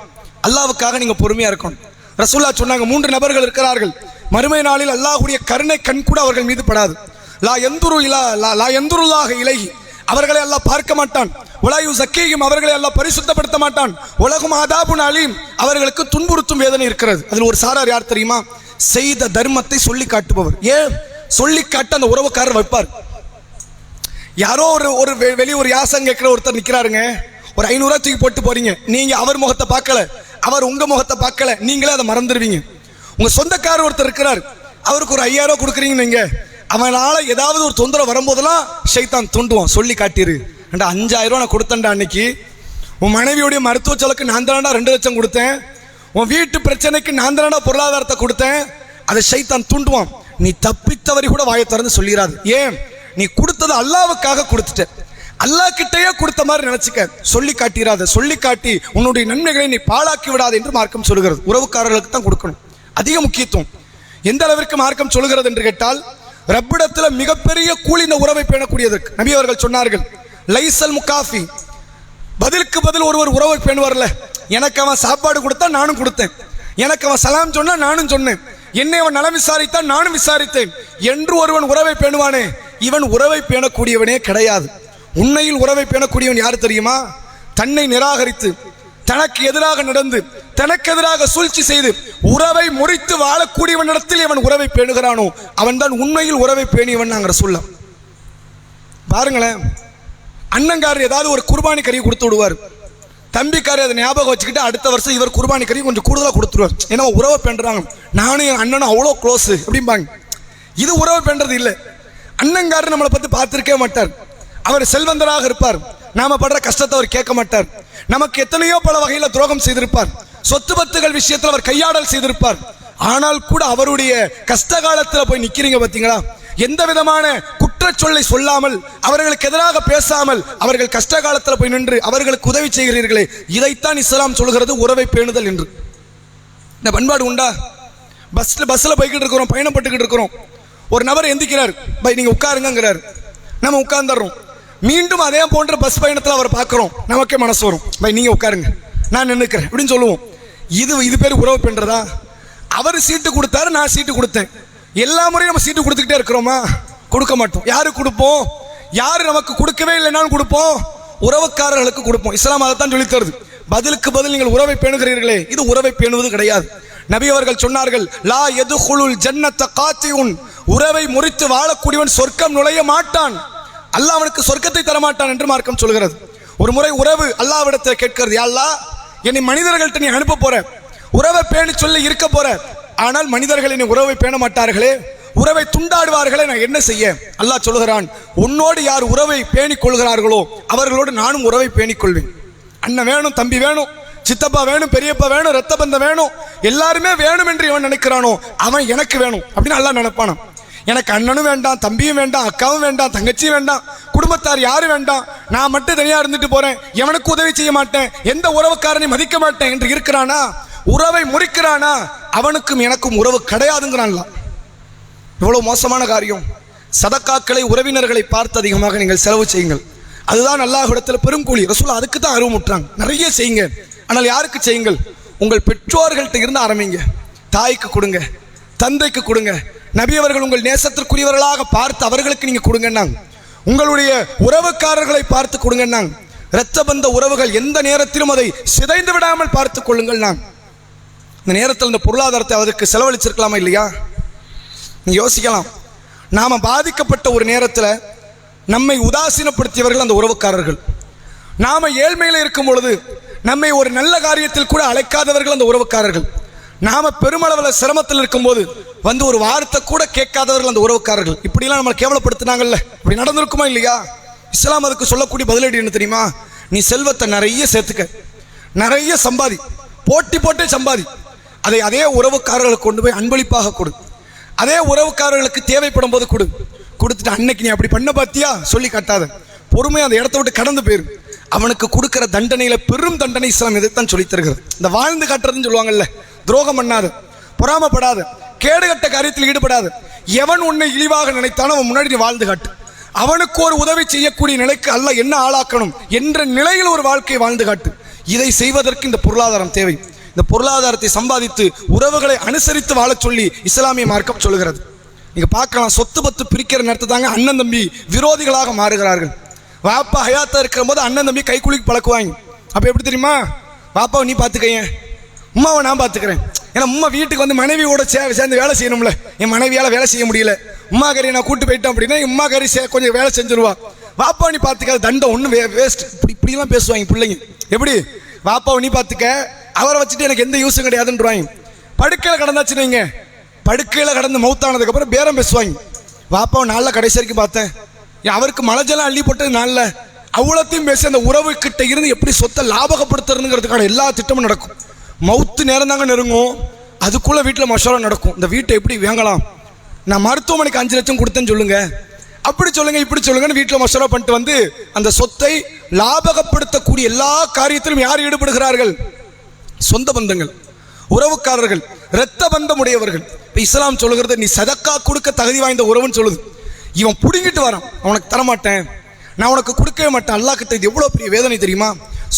அல்லாவுக்காக நீங்க பொறுமையா இருக்கணும். ரசூல்லா சொன்னாங்க, 3 நபர்கள் இருக்கிறார்கள், மறுமை நாளில் அல்லாஹ்வுடைய கருணை கண் கூட அவர்கள் மீது படாது. லா யந்துருல்லாஹ இலைஹி, அவர்களை அல்லாஹ் பார்க்க மாட்டான். வலா யுஸக்கீஹிம், அவர்களை அல்லாஹ் பரிசுத்தப்படுத்த மாட்டான். வலஹும் அதாபுன் அலீம், அவர்களுக்கு துன்புறுத்தும் வேதனை இருக்கிறது. அதில் ஒரு சாரார் யார் தெரியுமா? செய்த தர்மத்தை சொல்லி காட்டுபவர். ஏன் சொல்லி காட்ட அந்த உறவுக்காரர் வைப்பார். யாரோ ஒரு வெளியே ஒரு யாசம் கேட்கிற ஒருத்தர் நிற்கிறாருங்க, ஒரு 500 ரூபாய் தூக்கி போட்டு போறீங்க, நீங்க அவர் முகத்தை பார்க்கல, அவர் உங்க முகத்தை பார்க்கல, நீங்களே அதை மறந்துடுவீங்க. உங்க சொந்தக்காரர் ஒருத்தர் இருக்கிறார், அவருக்கு ஒரு 5000 ரூபாய் கொடுக்குறீங்க, நீங்க அவனால ஏதாவது ஒரு தொந்தரவு வரும்போதெல்லாம் ஷைத்தான் தூண்டுவான், சொல்லி காட்டிரு. 5000 ரூபாய் நான் கொடுத்தேன்டா அன்னைக்கு, உன் மனைவியுடைய மருத்துவ செலவுக்கு நான் தானடா 2 லட்சம் கொடுத்தேன், உன் வீட்டு பிரச்சனைக்கு நான் தானடா பொருளாதாரத்தை கொடுத்தேன். அதை ஷைத்தான் தூண்டுவான். நீ தப்பித்தவரை கூட வாயை திறந்து சொல்லிடாது. ஏன்? நீ கொடுத்தது அல்லாவுக்காக கொடுத்துட்ட, அல்லாஹ் கிட்டையே கொடுத்த மாதிரி நினைச்சுக்க. சொல்லி காட்டிடாத, சொல்லி காட்டி உன்னுடைய நன்மைகளை நீ பாழாக்கி விடாது என்று மார்க்கம் சொல்கிறது. உறவுக்காரர்களுக்கு தான் கொடுக்கணும் அதிக முக்கியத்துவம். எந்த அளவிற்கு மார்க்கம் சொல்கிறது என்று கேட்டால், ரப்பிடத்தில் மிகப்பெரிய கூலி இந்த உறவை பேணக்கூடியதற்கு. நபி அவர்கள் சொன்னார்கள், லைசல் முகாஃபி, பதிலுக்கு பதில் ஒருவர் உறவை பேணுவார்ல, எனக்கு அவன் சாப்பாடு கொடுத்தா நானும் கொடுத்தேன், எனக்கு அவன் சலாம் சொன்னா நானும் சொன்னேன், என்னை அவன் நலம் விசாரித்தான் நானும் விசாரித்தேன் என்று ஒருவன் உறவை பேணுவானே, இவன் உறவை பேணக்கூடியவனே கிடையாது. உண்மையில் உறவை பேணக்கூடியவன் யார் தெரியுமா? தன்னை நிராகரித்து, தனக்கு எதிராக நடந்து, தனக்கு எதிராக சூழ்ச்சி செய்து உறவை முறித்து வாழக்கூடியவனிடத்தில் இவன் உறவை பேணுகிறானோ அவன் தான் உண்மையில் உறவை பேணியவன். நாங்கள் சொல்ல பாருங்களேன், அண்ணங்காரர் ஏதாவது ஒரு குர்பானி கறி கொடுத்து விடுவார், தம்பிக்காரர் அதை ஞாபகம் வச்சுக்கிட்டு அடுத்த வருஷம் இவர் குர்பானி கறி கொஞ்சம் கூடுதலாக கொடுத்துருவார். ஏன்னா உறவை பேண்டுறாங்க, நானும் என் அண்ணனும் அவ்வளோ க்ளோஸ் அப்படிம்பாங்க. இது உறவை பேண்டது இல்லை. அண்ணங்காரர் நம்மளை பற்றி பார்த்துருக்கவே மாட்டார். அவர் செல்வந்தராக இருப்பார், நாம படுற கஷ்டத்தை அவர் கேட்க மாட்டார். நமக்கு எத்தனையோ பல வகையில் துரோகம் செய்திருப்பார், சொத்து பத்துகள் விஷயத்தில் அவர் கையாடல் செய்திருப்பார். ஆனால் கூட அவருடைய கஷ்ட காலத்தில் போய் நிற்கிறீங்க பார்த்தீங்களா, எந்த விதமான குற்றச்சொல்லை சொல்லாமல், அவர்களுக்கு எதிராக பேசாமல், அவர்கள் கஷ்ட காலத்தில் போய் நின்று அவர்களுக்கு உதவி செய்கிறீர்களே, இதைத்தான் இஸ்லாம் சொல்கிறது உறவை பேணுதல் என்று. இந்த பண்பாடு உண்டா? பஸ்ல போய்கிட்டு இருக்கிறோம், பயணப்பட்டுக்கிட்டு இருக்கிறோம், ஒரு நபர் எந்திக்கிறார், பை நீங்க உட்காருங்கிறார், நம்ம உட்கார்ந்துடுறோம். மீண்டும் அதே போன்ற பஸ் பயணத்தில் அவர் பார்க்கிறோம், நமக்கே மனசு வரும், பை நீங்க உட்காருங்க நான் நின்னுக்கிறேன் அப்படின்னு சொல்லுவோம். இது பேர் உறவு பெண்றதா? அவர் சீட்டு கொடுத்தாரு, நான் சீட்டு கொடுத்தேன், எல்லா முறையும் நம்ம சீட்டு கொடுத்துக்கிட்டே இருக்கிறோமா? கொடுக்க மாட்டோம். யாருக்கு கொடுப்போம்? யாரு நமக்கு கொடுக்கவே இல்லைனாலும் கொடுப்போம், உறவுக்காரர்களுக்கு கொடுப்போம். இஸ்லாம் அதைத்தான் சொல்லி தருது. பதிலுக்கு பதில் நீங்கள் உறவை பேணுகிறீர்களே, இது உறவை பேணுவது கிடையாது. நபி அவர்கள் சொன்னார்கள், லா யதுகுலுல் ஜன்னத காத்தியுன், உறவை முறித்து வாழக்கூடியவன் சொர்க்கம் நுழைய மாட்டான், அல்லாஹ் அவனுக்கு சொர்க்கத்தை தரமாட்டான் என்று மார்க்கம் சொல்கிறது. ஒரு முறை உறவு அல்லாஹ்விடத்தில் கேட்கிறது, யா அல்லாஹ், என்னை மனிதர்கள்ட்ட நீ அனுப்ப போற, உறவை பேணி சொல்லி இருக்க போற, ஆனால் மனிதர்கள் என்னை உறவை பேண மாட்டார்களே, உறவை துண்டாடுவார்களே, நான் என்ன செய்ய? அல்லாஹ் சொல்கிறான், உன்னோடு யார் உறவை பேணிக் கொள்கிறார்களோ அவர்களோடு நானும் உறவை பேணிக் கொள்வேன். அண்ணன் வேணும், தம்பி வேணும், சித்தப்பா வேணும், பெரியப்பா வேணும், ரத்த பந்தம் வேணும், எல்லாருமே வேணும் என்று எவன் நினைக்கிறானோ அவன் எனக்கு வேணும் அப்படின்னு அல்லாஹ் நினைப்பானாம். எனக்கு அண்ணனும் வேண்டாம், தம்பியும் வேண்டாம், அக்காவும் வேண்டாம், தங்கச்சியும் வேண்டாம், குடும்பத்தார் யாரும் வேண்டாம், நான் மட்டும் தனியா இருந்துட்டு போறேன், எவனுக்கு உதவி செய்ய மாட்டேன், எந்த உறவுக்காரனை மதிக்க மாட்டேன் என்று இருக்கிறானா, உறவை முறிக்கிறானா, அவனுக்கும் எனக்கும் உறவு கிடையாதுங்கிறான்ல. இவ்வளவு மோசமான காரியம். சதக்காக்களை, உறவினர்களை பார்த்து அதிகமாக நீங்கள் செலவு செய்யுங்கள். அதுதான் அல்லாஹ்விடத்தில் பெருங்கூலி. ரசூல் அதுக்கு தான் அறிவுமுற்றாங்க. நிறைய செய்யுங்க, ஆனால் யாருக்கு செய்யுங்கள்? உங்கள் பெற்றோர்கள்ட்ட இருந்து ஆரம்பிங்க. தாய்க்கு கொடுங்க, தந்தைக்கு கொடுங்க. நபி அவர்கள் உங்கள் நேசத்திற்குரியவர்களாக பார்த்து அவர்களுக்கு நீங்க கொடுங்கன்னாங்க. உங்களுடைய உறவுக்காரர்களை பார்த்து கொடுங்கன்னாங்க. இரத்த பந்த உறவுகள் எந்த நேரத்திலும் அதை சிதைந்து விடாமல் பார்த்து கொள்ளுங்கள். இந்த நேரத்தில் இந்த பொருளாதாரத்தை அதற்கு செலவழிச்சிருக்கலாமா இல்லையா? நீ யோசிக்கலாம். நாம பாதிக்கப்பட்ட ஒரு நேரத்தில் நம்மை உதாசீனப்படுத்தியவர்கள் அந்த உறவுக்காரர்கள். நாம ஏழ்மையில் இருக்கும் பொழுது நம்மை ஒரு நல்ல காரியத்தில் கூட அழைக்காதவர்கள் அந்த உறவுக்காரர்கள். நாம பெருமளவில் சிரமத்தில் இருக்கும்போது வந்து ஒரு வார்த்தை கூட கேட்காதவர்கள் அந்த உறவுக்காரர்கள். இப்படிலாம் நம்மளை கேவலப்படுத்தினாங்கல்ல, இப்படி நடந்திருக்குமா இல்லையா? இஸ்லாம் அதுக்கு சொல்லக்கூடிய பதிலடி என்ன தெரியுமா? நீ செல்வத்தை நிறைய சேர்த்துக்க, நிறைய சம்பாதி, போட்டி போட்டே சம்பாதி, அதை அதே உறவுக்காரர்களுக்கு கொண்டு போய் அன்பளிப்பாக கொடு, அதே உறவுக்காரர்களுக்கு தேவைப்படும் போது கொடு. கொடுத்துட்டு அன்னைக்கு நீ அப்படி பண்ண பார்த்தியா சொல்லி காட்டாத, பொறுமையாக அந்த இடத்த விட்டு கடந்து போயிரு. அவனுக்கு கொடுக்கிற தண்டனையில பெரும் தண்டனை இஸ்லாம் இதைத்தான் சொல்லி தருகிறது. இந்த வாழ்ந்து காட்டுறதுன்னு சொல்லுவாங்கல்ல, துரோகம் பண்ணாத, பொறாமப்படாத, கேடுகட்ட காரியத்தில் ஈடுபடாத. எவன் உன்னை இழிவாக நினைத்தானோ அவன் முன்னாடி நீ வாழ்ந்து காட்டு. அவனுக்கு ஒரு உதவி செய்யக்கூடிய நிலைக்கு அல்லாஹ் என்ன ஆளாக்கணும் என்ற நிலையில் ஒரு வாழ்க்கையை வாழ்ந்து காட்டு. இதை செய்வதற்கு இந்த பொருளாதாரம் தேவை. இந்த பொருளாதாரத்தை சம்பாதித்து உறவுகளை அனுசரித்து வாழ சொல்லி இஸ்லாமிய மார்க்கம் சொல்லுகிறது. நீங்க பார்க்கலாம், சொத்து பத்து பிரிக்கிற நேரத்தை தாங்க அண்ணன் தம்பி விரோதிகளாக மாறுகிறார்கள். வாப்பா ஹயாத்தா இருக்கிற போது அண்ணன் தம்பி கை குலுக்கி பழக்குவாங்க. அப்ப எப்படி தெரியுமா? பாப்பாவை நீ பார்த்துக்கைய, உமாவை நான் பார்த்துக்கிறேன். ஏன்னா உமா வீட்டுக்கு வந்து மனைவியோட சேர்ந்து வேலை செய்யணும்ல. என் மனைவியால வேலை செய்ய முடியல, உமா கறி நான் கூட்டு போயிட்டேன் அப்படின்னா உமா கறி கொஞ்சம் வேலை செஞ்சிருவா. வாப்பா நீ பார்த்துக்காத, தண்டம் ஒன்றும் வேஸ்ட். இப்படிலாம் பேசுவாங்க பிள்ளைங்க. எப்படி? வாப்பாவை நீ பார்த்துக்க, அவரை வச்சுட்டு எனக்கு எந்த யூஸும் கிடையாதுன்றாங்க. படுக்கையில் கடந்தாச்சுன்னு வைங்க, படுக்கையில் கடந்து மௌத்தானதுக்கு அப்புறம் பேரம் பேசுவாங்க. வாப்பாவை நாளில் கடைசி வரைக்கும் பார்த்தேன், அவருக்கு மலஜெல்லாம் அள்ளி போட்டது நாளில், அவ்வளோத்தையும் பேசி அந்த உறவு கிட்ட இருந்து எப்படி சொத்தை லாபகப்படுத்துறதுங்கிறதுக்கான எல்லா திட்டமும் நடக்கும். மௌத்து நேரம் தாங்க நெருங்கும், அதுக்குள்ள வீட்டில் மஷோரா நடக்கும். இந்த வீட்டை எப்படி வாங்கலாம், நான் மருத்துவமனைக்கு 5 லட்சம் கொடுத்தேன்னு சொல்லுங்க, அப்படி சொல்லுங்க, இப்படி சொல்லுங்கன்னு வீட்டில் மஷோரா பண்ணிட்டு வந்து அந்த சொத்தை லாபகப்படுத்தக்கூடிய எல்லா காரியத்திலும் யார் ஈடுபடுகிறார்கள்? சொந்த பந்தங்கள், உறவுக்காரர்கள், இரத்த பந்தம் உடையவர்கள். இப்போ இஸ்லாம் சொல்லுகிறது, நீ சதக்கா கொடுக்க தகுதி வாய்ந்த உறவுன்னு சொல்லுது. இவன் பிடிங்கிட்டு வரான், அவனுக்கு தரமாட்டேன், நான் உனக்கு கொடுக்கவே மாட்டேன். அல்லாஹ் கிட்ட இது எவ்வளோ பெரிய வேதனை தெரியுமா?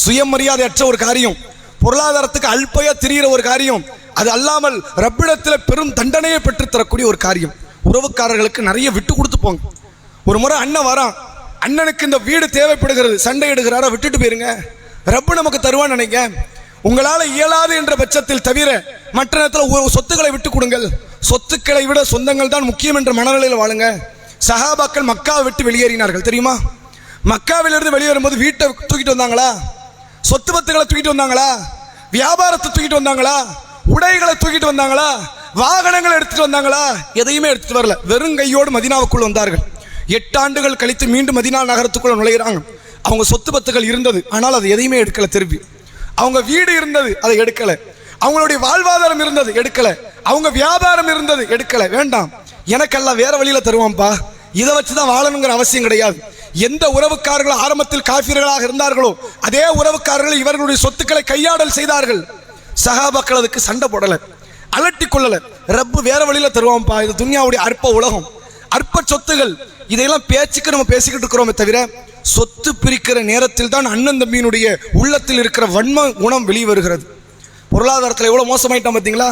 சுயமரியாதையற்ற ஒரு காரியம், பொருளாதாரத்துக்கு அல்பையா தெரிகிற ஒரு காரியம், அது அல்லாமல் ரப்பிடத்தில் பெரும் தண்டனையை பெற்று தரக்கூடிய ஒரு காரியம். உறவுக்காரர்களுக்கு நிறைய விட்டு கொடுத்து போங்க. ஒரு முறை அண்ணன் வரான், அண்ணனுக்கு இந்த வீடு தேவைப்படுகிறது, சண்டை எடுக்கிறாரா, விட்டுட்டு போயிருங்க, ரப்பு நமக்கு தருவான்னு நினைங்க. உங்களால் இயலாது என்ற பட்சத்தில் தவிர மற்ற நேரத்தில் சொத்துக்களை விட்டு கொடுங்கள். சொத்துக்களை விட சொந்தங்கள் தான் முக்கியம் என்ற மனநிலையில் வாழுங்க. சஹாபாக்கள் மக்காவை விட்டு வெளியேறினார்கள் தெரியுமா? மக்காவிலிருந்து வெளியேறும்போது வீட்டை தூக்கிட்டு வந்தாங்களா? சொத்து பத்துகளை தூக்கிட்டு வந்தாங்களா? வியாபாரத்தை தூக்கிட்டு வந்தாங்களா? உடைகளை தூக்கிட்டு வந்தாங்களா? வாகனங்களை எடுத்துட்டு வந்தாங்களா? எதையுமே எடுத்துட்டு வரல. வெறும் கையோடு மதீனாவுக்குள் வந்தார்கள். 8 ஆண்டுகள் கழித்து மீண்டும் மதீனா நகரத்துக்குள்ள நுழைகிறாங்க. அவங்க சொத்து பத்துகள் இருந்தது, ஆனால் அது எதையுமே எடுக்கல. திருப்பி அவங்க வீடு இருந்தது, அதை எடுக்கல. அவங்களுடைய வாழ்வாதாரம் இருந்தது, எடுக்கல. அவங்க வியாபாரம் இருந்தது, எடுக்கல. வேண்டாம், எனக்கெல்லாம் வேற வழியில தருவான்ப்பா, இதை வச்சுதான் வாழணுங்கிற அவசியம் கிடையாது. எந்த உறவுக்காரர்கள் ஆரம்பத்தில் காஃபிர்களாக இருந்தார்களோ அதே உறவுக்காரர்கள் இவர்களுடைய சொத்துக்களை கையாடல் செய்தார்கள். சஹாபாக்கள் அதுக்கு சண்டை போடல, அலட்டி கொள்ளல. ரப்பு வேற வழியில தருவான்ப்பா, இது துன்யாவுடைய அற்ப உலகம், அற்ப சொத்துகள், இதையெல்லாம் பேச்சுக்கு நம்ம பேசிக்கிட்டு இருக்கிறோமே தவிர சொத்து பிரிக்கிற நேரத்தில் தான் அண்ணன் தம்பியினுடைய உள்ளத்தில் இருக்கிற வன்ம குணம் வெளியே வருகிறது. பொருளாதாரத்தில் எவ்வளோ மோசமாயிட்டான் பார்த்தீங்களா?